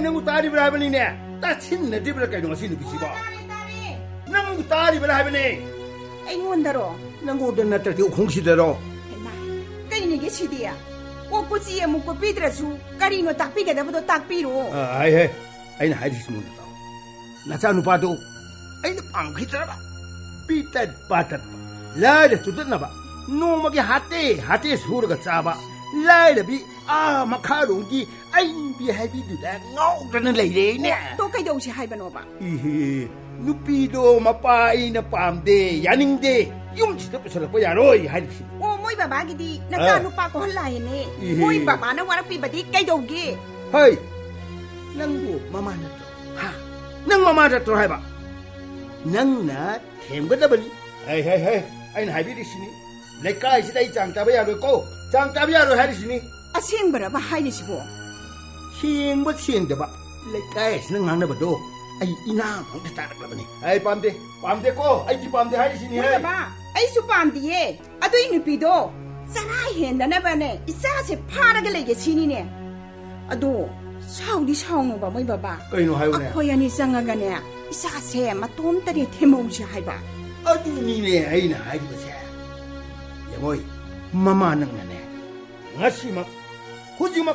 ꯅꯪꯕꯨ ꯇꯥꯔꯤꯕ꯭ꯔꯥ ꯍꯥꯏꯕꯅꯤꯅꯦ ꯇꯥꯁꯤꯟꯅꯗ꯭ꯔꯤꯕ꯭ꯔꯥ ꯀꯩꯅꯣ ꯉꯁꯤ ꯅꯨꯄꯤꯁꯤꯕꯣ ꯅꯪꯕꯨ ꯇꯥꯔꯤꯕ꯭ꯔꯥ ꯍꯥꯏꯕꯅꯦ ꯑꯩꯉꯣꯟꯗꯔꯣ ꯅꯪꯉꯣꯟꯗ ꯅꯠꯇ꯭ꯔꯗꯤ ꯎꯈꯣꯡꯁꯤꯗꯔꯣ ꯍꯩꯃꯥ ꯀꯩꯅꯤꯒꯦ ꯁꯤꯗꯤ ꯀꯣꯛꯄꯨꯆꯤ ꯑꯃꯨꯛ ꯀꯣꯠꯄꯤꯗ꯭ꯔꯁꯨ ꯀꯔꯤꯅꯣ ꯇꯥꯛꯄꯤꯒꯗꯕꯗꯣ ꯇꯥꯛꯄꯤꯔꯣ ꯍꯦ ꯑꯩꯅ ꯍꯥꯏꯔꯤꯁꯤ ꯃꯨꯟꯅ ꯇꯥꯎ ꯅꯆꯥꯅꯨꯄꯥꯗꯨ ꯑꯩꯅ ꯄꯥꯝꯈꯤꯗ꯭ꯔꯕ ꯄꯤꯇꯠ ꯄꯥꯇꯠꯄ ꯂꯥꯏꯔ ꯇꯨꯇꯠꯅꯕ ꯅꯣꯡꯃꯒꯤ ꯍꯥꯇꯦ ꯁꯨꯔꯒ ꯆꯥꯕ ꯂꯥꯏꯔꯕꯤ ꯃꯈꯥꯔꯣꯝꯒꯤ ꯑꯩꯕꯤ ꯍꯥꯏꯕꯤꯗꯨꯗ ꯉꯥꯎꯗꯅ ꯂꯩꯔꯦꯅꯦ ꯇꯣ ꯀꯩꯗꯧꯁꯤ ꯍꯥꯏꯕꯅꯣꯕ 이히 누피도 마빠이나 빰데 야닝데 용치도 부서럭고 야로이 하리시 오 모이 바바기디 나짜 누빠 ko 할라이네 모이 바바나 와락비바디 까이도게 하이 낭부 마마나도 하낭 마마나도 하이바 낭나 템거다버니 헤헤헤 아인 하이비리시니 내까이시다 이 짱따바 야로고 짱따바 야로 하리시니 아생버라바 하이리시보 시행버 시행데바 내까이시는 낭나바도 ai ina không thể trả được là bani ai pam de ko ai chỉ pam de hai sini hai ba ai su pam de adu ini pido sara hen da na ba ne isa se phara ga lege sini ne adu saudi saung ba mai ba ba kai no hai ne khoi ani sanga ga ne isa se ma tom ta de themo si hai ba adu ni ne ai na hai ba se ya moi mama nang ne ngasi ma huji ma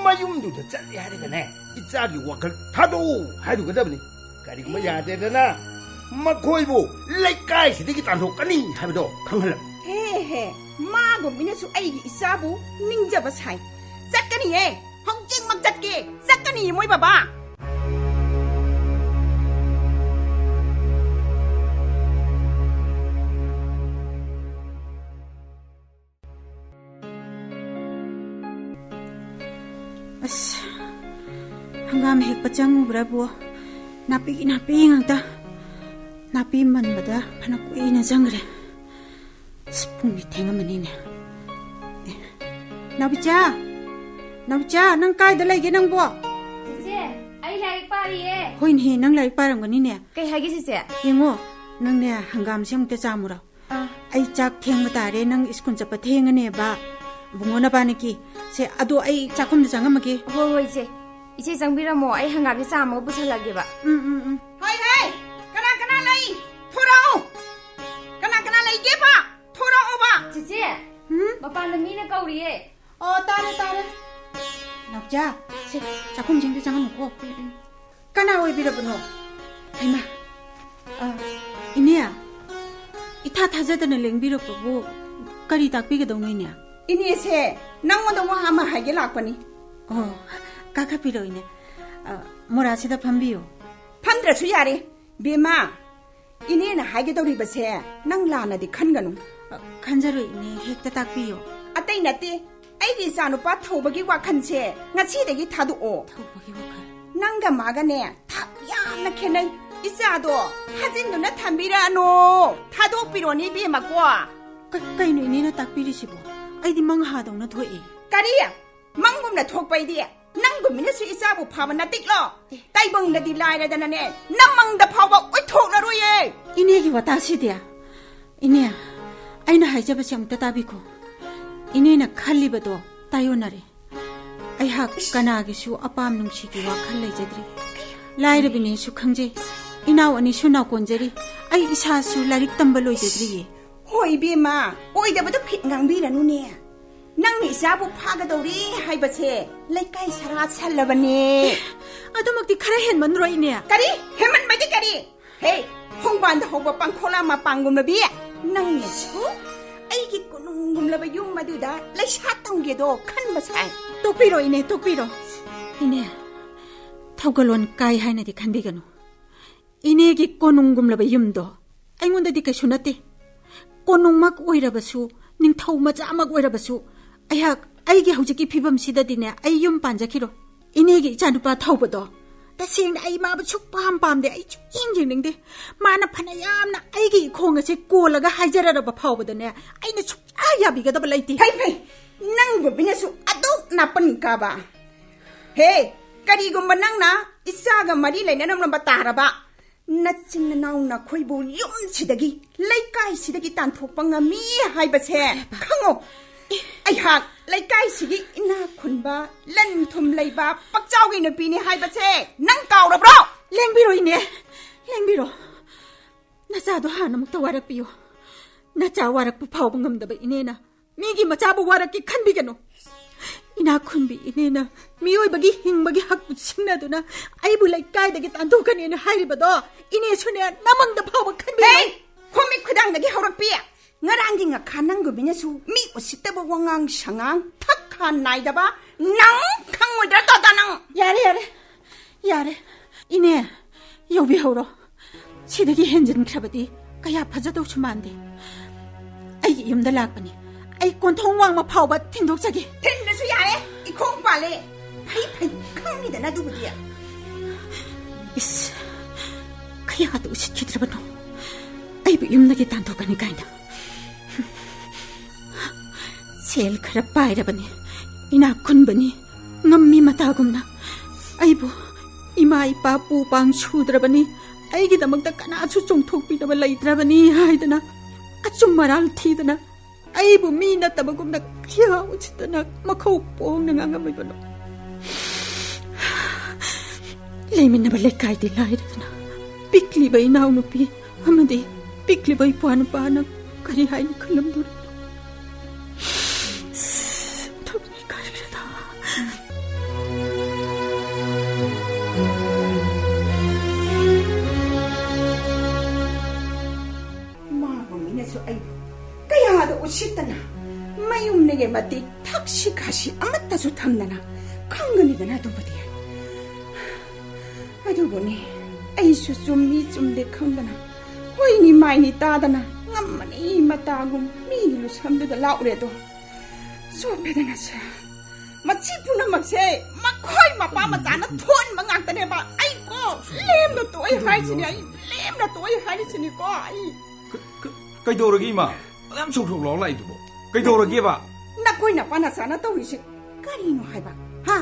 mayumdu da tsari ha daga ne 이짜리 와클 타도 하도 그다음에 가리고 뭐 야되잖아 막고이보 레까이 시대기 단속까니 하면도 강할람 헤헤 마고 미네수 아이기 이사부 닝자바 사이 짝까니 예 홍찡 막 짝게 짝까니 뭐이 봐봐 아씨 hangam hek pachang ubra bo napi ngangta napi manbada phana kuina jangre spung mi thenga manine nabicha nang kai da lege nang bo je ai lai pari e hoin he nang lai param gani ne kai hagi se yengo nang ne hangam sem te chamura ai chak theng ma tare nang iskun chapa thenga ne ba bungona ba ne ki se ado ai chakum da jangam ki hoi je 이제 장비라모 아이 한가비 싸모 부살라게 봐. 하이 까나 라이 돌아오 까나 라이 게봐 돌아오 봐 지지 마빠는 미네 까우리에 따래 납자 세 자kum 쟁도 장아 놓고 까나 오이 비라브노 하이마 이니야 이타 타자드는 랭비라고 까리 닭비게 동네냐 이니세 낭모도 뭐 하마 하게 라거니 까카피로이네 모라시다 판비요 판드라수 야래 베마 이니나 하게 도리버세 낭라나디 칸가누 칸자로이네 헥다 딱비요 아따이 나떼 아이기 사누빠 타오버기 와칸세 나치데기 타두오 타오버기 와칸 낭가 마가네 탑 얌나 캐나이 이사도 하진누나 탐비라노 타도 삐로니 비마과 까이노 이니나 딱비리시보 아이디 망하동나 토이 까리야 망금나 톡바이디 낭금이나수 이사부 파마나 띡러 따이벙나디 라이라다나네 남망다 파워 오이톡나로예 이니에기 와타시디야 이니야 아이나 하이자바시 아무타 따비코 이니나 칼리바도 따요나레 아이학 까나기수 아빠암 능시기 와칼 레제드리 라이르비니수 강제 이나와니 수나 곤제리 아이 이사수 라릭 땀발로이제드리 호이비마 오이다바도 핏강비라누네 낭니 이사부 파가도리 하이바세 레까이 사라 살라바니 아도막디 카라 헨만로이네 까리 헨만 마디 까리 헤이 홍반다 호바 빵콜라마 빵금라비 낭니 수 아이기 꾸능금라바 용마두다 레샤똥게도 칸마사이 똑비로이네 똑비로 이네 타우갈론 까이 하이나디 칸비가노 이네기 꾸능금라바 юм도 아잉온다디 까슈나티 꾸능막 오이라바수 닝 타우마자 막 오이라바수 아약 아이게 호지기 피범시다디네 아이 욤 반자키로 이네게 이자누빠 타우버도 다시행나 아이 마부 축밤 밤데 아이 축잉징닝데 마나 파나 얌나 아이게 콩아세 꼬라가 하이자라라바 파우버도네 아이나 축아야비가다바 라이티 헤이 낭고 비네수 아도 나쁜까봐 헤이 까리곰바 낭나 이사가 마리 레나남람바 따라바 나친나 나우나 코이보 욤시다기 레이까이시다기 딴톡방가 미 하이바세 강오 아이학 ꯂꯩꯀꯥꯏꯁꯤꯒꯤ ꯏꯅꯥ ꯈꯨꯟꯕ ꯂꯟ ꯊꯨꯝ ꯂꯩꯕ ꯄꯛꯆꯥꯎꯒꯤ ꯅꯨꯄꯤꯅꯤ ꯍꯥꯏꯕꯁꯦ ꯅꯪ ꯀꯥꯎꯔꯕ꯭ꯔꯣ? ꯂꯦꯡꯕꯤꯔꯣ ꯏꯅꯦ, ꯂꯦꯡꯕꯤꯔꯣ. 나자도 하나먹다 와락비요. 나자 와락부 파오봉 감다바 이네나 미기 마자부 와락기 칸비게노. 이나 쿤비 이네나 미오이바기 힝바기 학부 칭나도나 아이불라이 까이다기 딴도가니에는 하이리바도 이네 손에 나망다 파오바 칸비게노. 헤이! 코미 크당나기 허락비야. ngarangi nga kanang go binasu mi usitaba wangang sangang takha naidaba nang khangmoida dadanang. 야래 이네 여비하우로 시댁이 현진 크라바디 가야 파자도 주만데 아이 염다 락바니 아이 꼰통왕마 파오바 틴독자기 텐데수 야래 이 콩빨레 파이파이 캉니다 나두부디야. 이스 가야도 시키드라바노 아이부 염나게 단독하니 가이나 제일 크라 빠이라바니 이나 군바니 ngâm matagumna aibu ima ipa pu pang chudrabani aigi damakta kanachu chongthokpinaba leitrabani haidana achum maral thidana aibu mi natabagumna kya uchitana makhau pongna ngangamibano leiminaba lekai di laidana pikli bai nau nupi amadi pikli bai puan pana kari hain khalamdur 우시다나 마용내게 맞디 탁시 가시 아무따수 탐나나 강근이가 나도보디야. 아두보니 아이수 좀미 좀데 강다나 호이니 마이니 따다나 ngamani matagum milu samduda laur에도 소패다나서 마치 부나막세 마코이 마빠 마자나 톤 망악다네 봐. 아이고 렘나 또이 하이치니 아이 렘나 또이 하이치니 거 아이 그이도르기 마 lam chok thok lo lai du bo kai do ge ba na koi na pana sana to wi shi kari no hai ba ha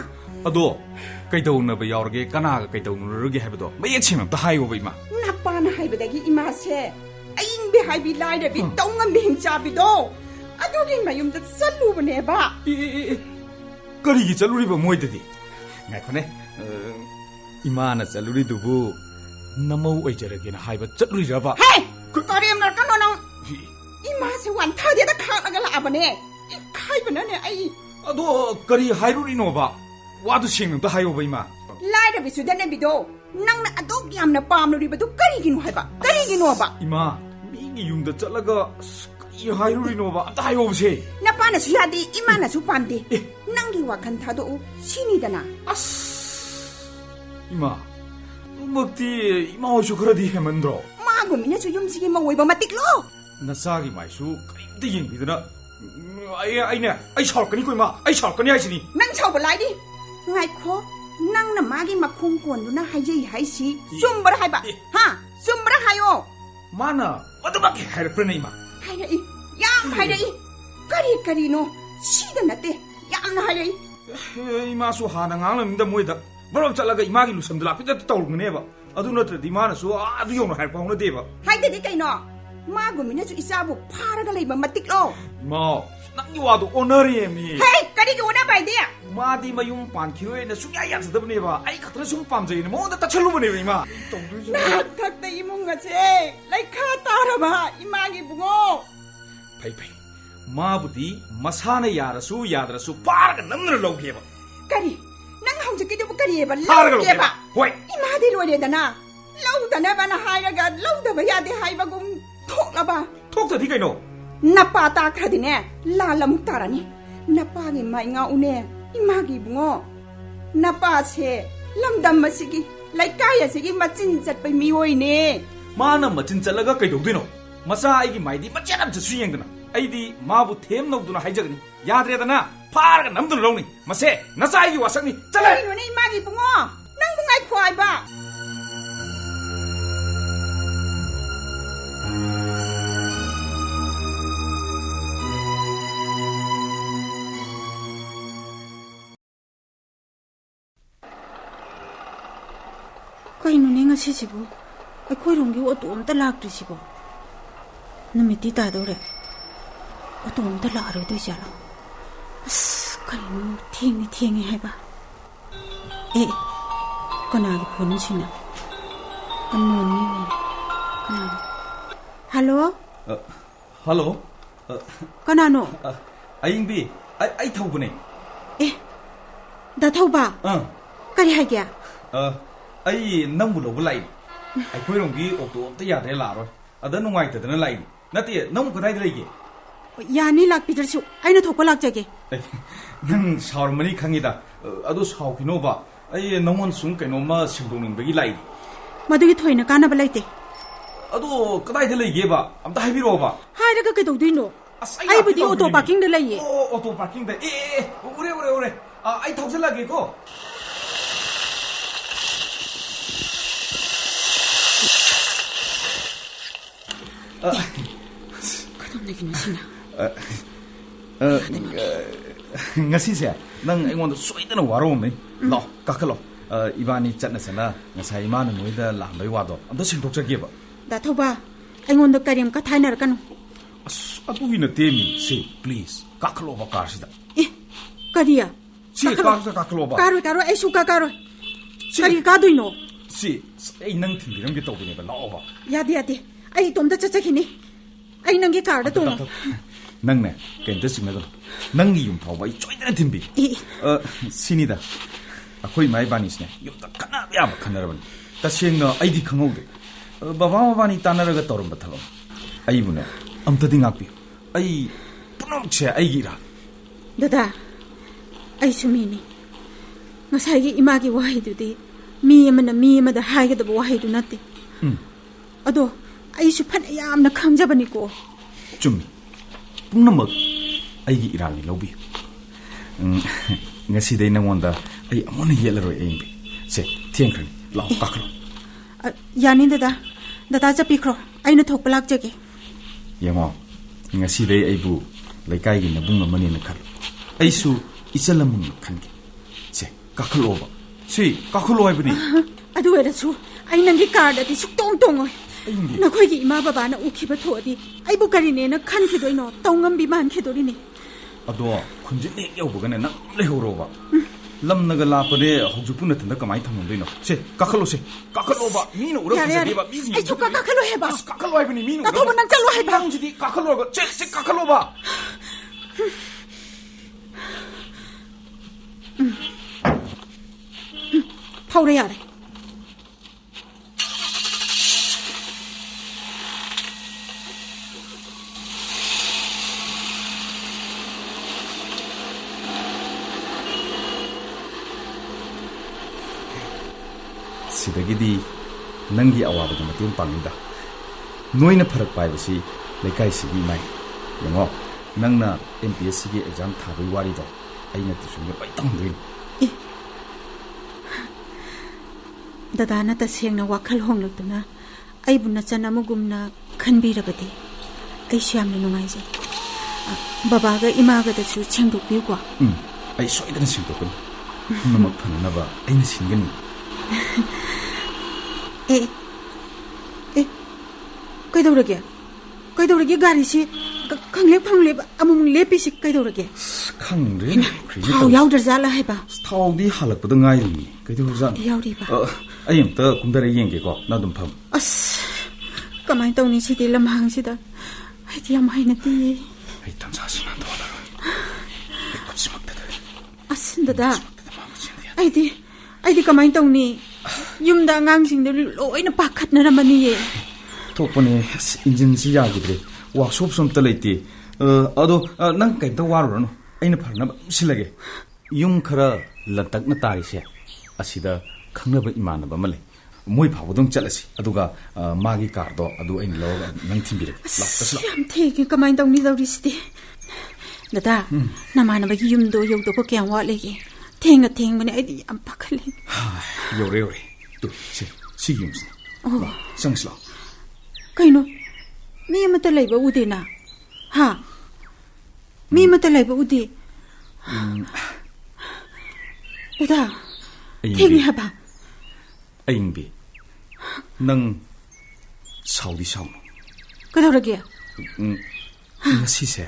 ado kai do na ba yaw ge kana ga kai do nu ge hai ba do ma ye chim ta hai bo ba ma na pana hai ba da gi ima se aing bi hai bi lai da bi tong ngam bi hing cha bi do adu gi ma yum da salu ba ne ba kari gi chalu ri ba moi da di ngai khone ima na chalu ri du bu namau oi jara ge na hai ba chalu ri ra ba hey kari am na ka no nang 이마세 완타디다 카나가 라바네 이 카이바나네 아이 아도 거리 하이루리노 봐 와도 싱는 또 하이오 바이마 라이다 비수다네 비도 낭나 아도 얌나 빰루리바도 까리기노 하이바 까리기노 봐 이마 미기 융다 잘라가 이 하이루리노 봐 하이오 보세 나빠나 수야디 이마나 수빰디 낭기 와칸타도 신이다나 아스 이마 먹디 이마 오쇼 그러디 해만드로 마고미네 수 юм시기 먹웨바 마틱로 나사기 마이수 그림도 잉비드나 아이 샤르까니 거이마 아이 샤르까니 하시니 난 샤오바 라이디 ngaiko nangna magi makhong konduna haijei haisi sumbara haiba ha sumbara hayo mana wadabaki hairprena ima haidai yam haidai kari no sida nate yamna haidai ima su hana nganglamda moida barok chalaga imagi lusamdala pita tawlgneba adu natradi mana su adu yongna hairpauna deba haidai kaino 마구미네주 이사부 파라가 레이바 마틱로 마 낭이 와도 오너리에미 헤이 까리기 오나 바이디야 마디 마용 반키오에나 수야 약스더브네바 아이 카트라 숭 빰제이네 모다 따철로브네 이마 나 탁다 이몽가제 라이카 따라봐 이마기 붕어 파이파이 마부디 마사네 야라수 야드라수 파라가 넘느를 로게바 까리 낭 하우즈기도 까리에바 파라가 로게바 호이 이마디 로레다나 라우다나 바나 하이라가 라우다바 야데 하이바곰 톡라바 톡다디 가이노 나빠 따크라디네 라라묵 따라니 나빠기 마이가 우네 이마기 붕어 나빠세 람담 마시기 라이까야시기 마친 잣바이 미오이네 마나 마친 잘라가 가이도드노 마사 아이기 마이디 마차람 저 수행드나 아이디 마부 템 넣두나 하이자그니 야드레다나 파라가 남들 로니 마세 나사 아이기 와상니 잘라 이노네 이마기 붕어 낭붕아이 코아이바 Kaino ne ngasi sibo akhoi rongi auto amta lakri sibo namiti ta dore auto amta la ro doi jala 그리고 팅이 해봐. 에, 그나기 보는 시나. 안노니 그나기. 할로? 할로? 그나노? 아잉비, 아이 타오보네. 에, 나 타오봐. 까리 하기야. 아이 낭부 로브 라이. 아이 코이롱비 옥도 없다 야대 라로. 아다 농아이트드는 라이. 나띠 낭부 그다이드 라이게. 야니 락비들수 아이는 덕고 락자게. 능 사르머니 강이다. 아도 사오기노바. 아이 농원 숭 깨노마 심동능백이 라이. 마두기 토이나 까나바 라이테. 아도 그다이드 라이게 봐. 암다 하이비로바. 하이라가 그도도이노. 아이부디 오토 파킹들 라이에. 오토 파킹들. 오래. 아이 턱슬라게고. 그동네기는 시나. ngasi nang aingwon soidana warome lo kakalo ibani chatnasana ngasai imana noida lambai wado amda singdokjage ba 나 토바 아이곤도 까리엄 까 타이나르까노. abuina temi say please kakalo ba karsida 에, 까리야. si kakalo ba 까로 에슈 까로. 까리 까도이노. si ai nang thimbiram ge tawbine ba lao ba 야디. 아이 돔다 짜짜기니. 아이 ನಂಗೆ ಕಾಡ ತೋನ. nangne kenta simego nangi yum thawba I choidana thimbi sinida akoi mai bani sne yumta kana ya khanaraban tasengna aidi khangaude baba bani tanaraga torum bathalom aibune amta dingakpi ai punamche aigira 다다. 아이 수미니. ngasaigi imagi wahidudi mi amada haigada wahaidu natte. ado 아이수 판 야amna khangjabaniko. chummi pungnamak aigi irali lobi ngasi dei nangonda ai amona yelaro aimbi se thiengkhani lao kaklo 야니 다다 잡히크로 아이나 톡블락 저기. yango ngasi dei aibu laikai gi nabung amani na khal aisu ichalamung khange se kaklo ba si kaklo aibni adu werasu ai nangi cardati suktong 나코이기 이마 바바나 우키바 토디 아이부 가리네나 칸키도이노 똥엄비 만키도리니 ado khunje ne yobugane na lehoro ba lamnaga lapade hojupuna tanda kamai thamongdino se kakalo ba mino ura khuje ba bizi ai chuka kakalo heba kakalo aibni mino na thoba nang chalo heba jidi kakalo ga se kakalo ba 타오래 야래. sidagidi nangi awabada mateng pangida noina pharak paibasi lekai sigi mai yango nangna MPSC gi exam thabai wari do aina tisung bai tangdin दादाना तसेंगना वाखल होंगलतुना आइबुना चनामुगुमना खनबिरबदि आइसु यामना नुंगाइजे बाबागा इमागा दसु छेंगदोकबिगो ai soidana singdokun namak phanaba aina singani कइदौरगे गारिसि खंले फंले अमुम लेपिसि कइदौरगे खंरे थाव याउदर जाला हैबा थावदि हालकपद ngairi कइदौरजा याउरिबा ayamta kumdare yenge ko nadum pham अस कमाइ तौनि सिदि लमहांसिदा हाइदि याम हाइनति ai tamsasina dola असंददा आइदि कमाइ तौनि युमदा ngang लोइना पाखतनरमनि थोपने इंजिन से यागिद्रे वर्कशॉप समता लेते अदो नंग कैंता वारुरनो अइना फरना सिलगे युम खरा लतकना तारिसे असिदा खंगनबा इमानबा मले मोय फावदों चलसी अदुगा मागी कारदो अदु अइन लो नंग थिंबिरे लास्टसला याम थेगे कमाइ तौनि दौरिसति दादा नमानबगी युमदो योगदो क्या वालेगे थेंगबने आइदि याम पाखले योरे तु सी युमस संगसला कइनो मी मत लैबा उदेना हा मी मत लैबा उदे दादा थेगी हबा अइंबी नंग साउदी साउनो कदौरगे ngasi se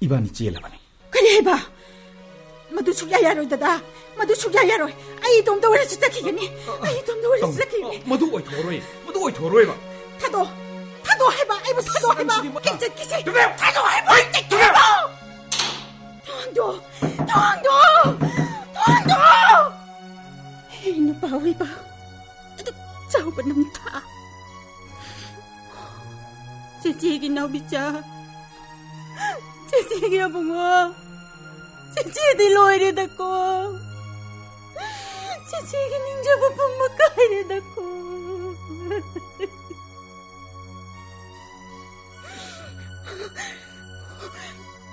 ibani chela bani कनि 해봐. 모두 숙야야로이다다. 모두 숙야야로이. 아이 돔도 오래 시작이겠니? 아이 돔도 오래 시작이겠니? 모두 오이 도로이. 모두 오이 도로이 봐. 타도 해봐. 아이고 타도 해봐. 기세. 그래. 타도 해봐. 해봐. 도항도. 이놈 바위 봐. 자오가 넘타. 제지에게 나오비자. 제지에게 아붕어. 제지에게 로이래다고. 제지에게 닝자부 뽕마까 이래다고.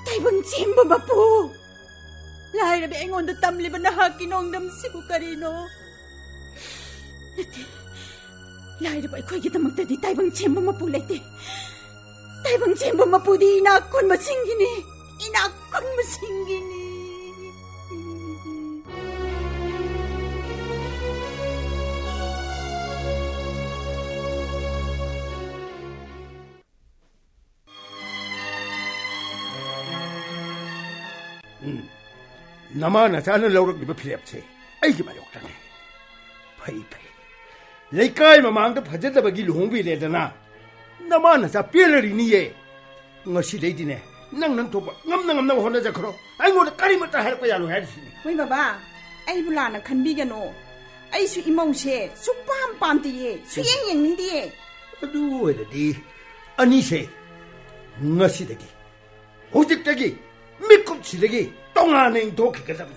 Taibang chimba mapu. Lahir na biingon na tamli ba na hakinong namsibu karino. Nati, lahir na ba iko'y kita magtadi taibang chimba mapu laiti. Taibang chimba mapu di inakon masinggini. Inakon masinggini. 나만 나자는 러럭리버 필요없지. 아이기 말욕다네. 파이. 레이카이 마망도 파졌다바기 롱비래잖아. 나만 나자 삐얼리니에. ngasi 레이디네. 낭낭 도바. ngam 혼자자 그러. 아이고 까리못다 할 거야 로 해야지. 왜 봐봐. 아이 불라나 간비게노. 아이수 이모세 수밤 밤디에 수행행nin디에. 아두에디. 아니세. ngasi되기. 호직되기. 미꿈치되기. 똥안행 도끼가자면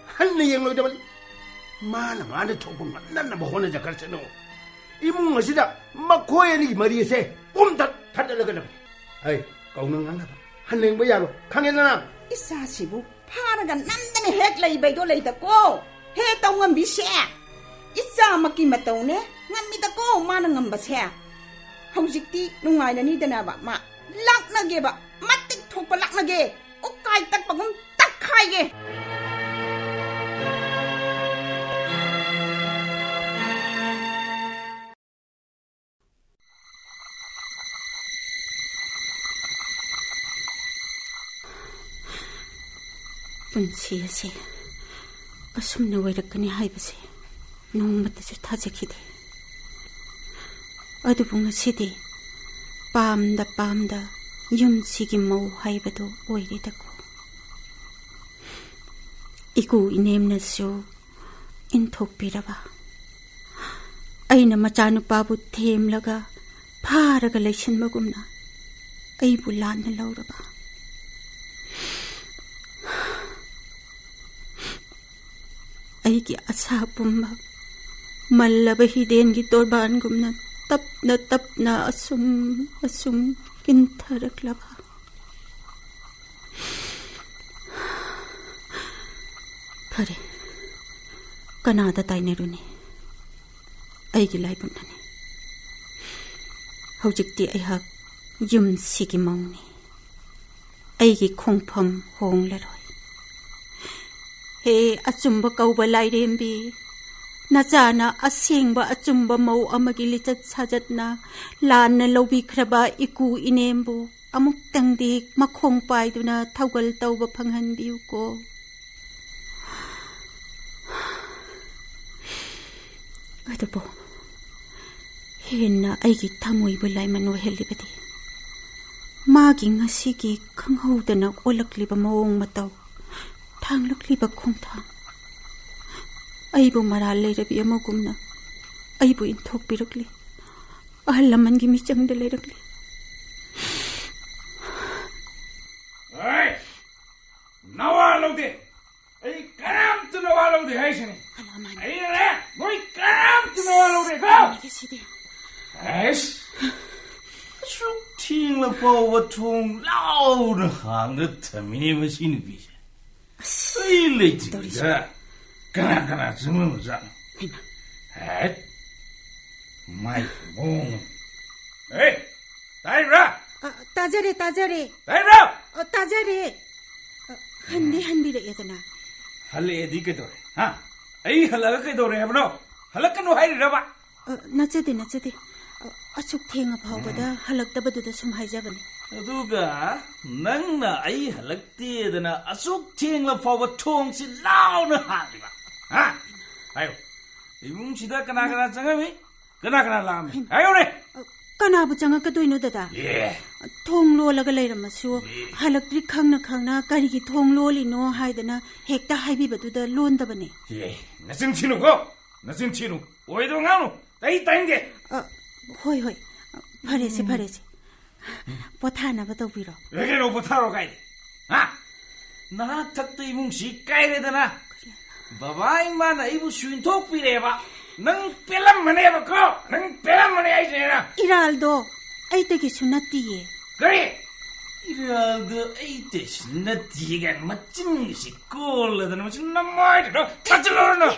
한내 영로자면 많은 토분 만났나 뭐 혼자 가르쳐노 이문 것이다 막 고해니 머리에세 뽐다 달달라가나 아이 까우는 봐 한내 뭐야로 강해나나 이사시부 파라가 남다네 핵 레이베도 레이다고 해 똥은 미세 이사 막기 맞다오네 ngam미다고 마는 ngam바세 hꯧ직디 농아이나니다나 마 락나게 봐 맛뜩 톡바 락나게 옷가이 딱 bagum 카이게 분치야세 asumna wairakani haibase nongmatasu thajekide adubu ngasidi pamda yumsigi mau haibadu oiridako iku inemnasu inthokpiraba aina machanupabu themlaga pharaga leisinmagumna aibu lanna lauraba aigi asa pumma mallaba hidengi torbangumna tapna asum kintharaklaba Kare, kanada tainaruni. Aigi laibunani. Hojikti aihak yum sigi mauni. Aigi kongpam hong laroi. He achumba kauba lairembi. Najana asingba achumba mau amagi litat sajatna lanna lobi kraba iku inembu amuk tangdi makhong paiduna thaugal tauba phanghanbiu ko. Adubo, henna aigi thamoibu laimano helibadi. Magi ngasigi khanghaudana olakliba maong matau, thanglakliba khongthang. Aibu maral leirabi amagumna, aibu inthokpirakli, ahalamangi michangda leirakli. Hey, nawalode. Ay karam tu nawalode hai sini. Alaman. Ay le, moi karam tu nawalode ka. Nagasidia. Yes. Sung ting la po wa thong lao na hang na thamini machine bi. Ay le ti. Kana zung mo za. Hey. Mai bong. Hey. Dai ra. Tajare. Dai ra. Tajare. Handi re yadana. Hale edi ke dore. Ha. Ay halaga ke dore habno. Halakanu hai ra ba. Nachade. Achuk thenga phawbada halaktabadu da sum haijabani. ꯑꯗꯨꯒ ꯅꯪꯅ ꯑꯩ ꯍꯜꯂꯛꯇꯦꯗꯅ ꯑꯁꯨꯛ ꯊꯦꯡꯂ ꯐꯥꯎꯕ ꯊꯣꯡꯁꯤ ꯂꯥꯎꯅ ꯍꯥꯡꯂꯤꯕ ꯍꯥꯏꯌꯣ 이뭉시다 그나그나 정함이 그나그나 라미 아요네 까나부 장악가도이노 다다 통로라가 레이라마수 할락드리 캉나 까리기 통로리노 하이드나 핵다 하이비바두다 론다바네 나신 치누고 나신 치누 오이도 가노 따이 따인게 호이 파레시 보타나바 도비로 여기로 보타로 가야 나 탁도 이뭉시 까이래다나 바바잉만 아이부 슈인톡 비레바 능 뺄람만해봐코 능 뺄람만해 아이제나 이랄도 아이때기 순나띠예 그래 이랄도 아이때 순나띠가 멋진 것이 꼴라다는 무슨 남마이로 타질러나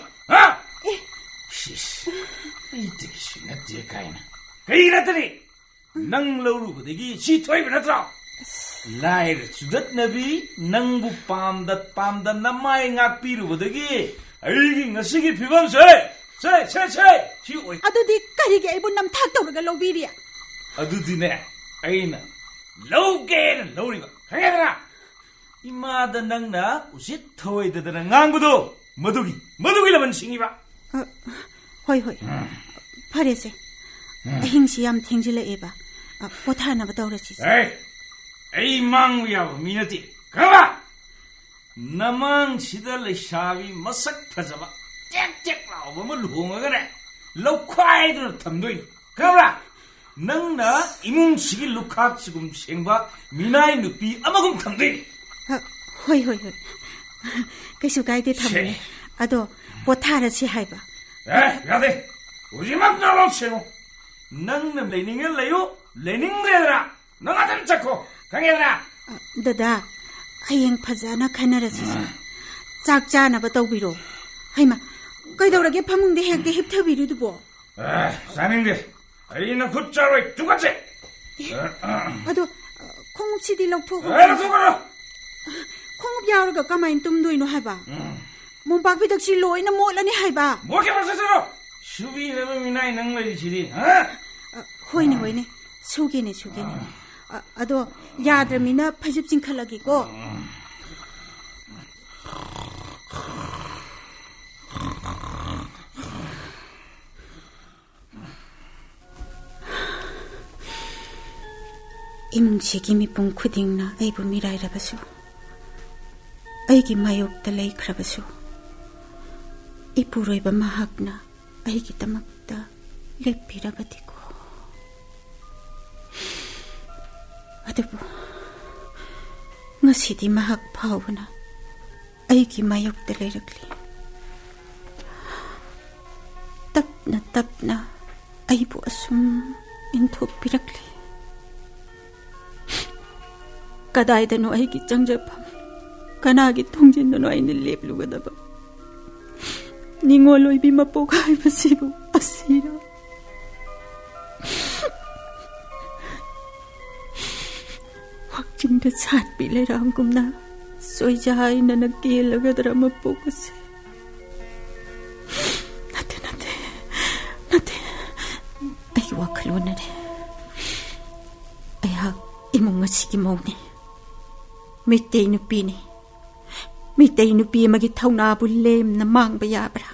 시시 아이때기 순나띠에 가이나 그이라더니 능 러루고대기 시토이브 나트라 라이르 주덧나비 능부 빰다 남마이 ngak피루보더기 알기 ngasi기 피범세 시 오이 아두디 까리기 일본남 탁도르가 로비리야 아두디네 아이나 로게는 로리가 강해더라 이마다 낭나 우시 터웨이드더라 ngan구도 머두기라면 싱이봐 호이 파레세 행시얌 탱질레 에바 보타나바 도르치스 에이 망우야고 미너티 가봐 나망 시달레 샤비 마삭 타자바 짹짹 라오바마 루홍어가래 럭콰이드로 탐도이 가봐 낭나 이뭉시기 루카 지금 생바 미나이 누피 아마금 탐도이 호이 그수 가이드 탐네 아도 보타라치 하이바 야데 우지막 나로치고 낭나 레닝을 레요 레닝레라 너가든 잡고 강해라 다다 하이행 파자나 카나라치스 짝자나바 떠비로 하이마 거이더라게 파문데 핵게 힙터비루두보 사는게 아이나 굿자로 죽었지 아도 콩읍치디 럭토고 알았어 콩읍 야우르가 까마인 뜸도이노 하이바 몸박비덕시 로이나 몰라니 하이바 뭐게 벌써서 슈비라면 미나이 능력이시디 호이네 속이네 아도 야드미나 파집진 칼락이고 이뭉치기 미뽕 쿠딩나 아이부 미라이라바수 아이기 마욕다 레이크라바수 이부로이바 마학나 아이기 따막다 lep비라바디고 아드부 ngasi디 mahak phawna aigi mayok te lerakli tapna aibu asum inthok pirakli kadaidano aigi changjapam kanagi thongjindano aini leplugadaba ningoloi bima pokai basibu asira 확진된 삿빌레랑 꿈나 소이자하이나 나끼일러가더라 못보고세 나한테 아이 와클 원하래 아야 이몽가 시기 먹네 밑에 누피네 밑에 누피 마기 타우나 불렘나 망바야브라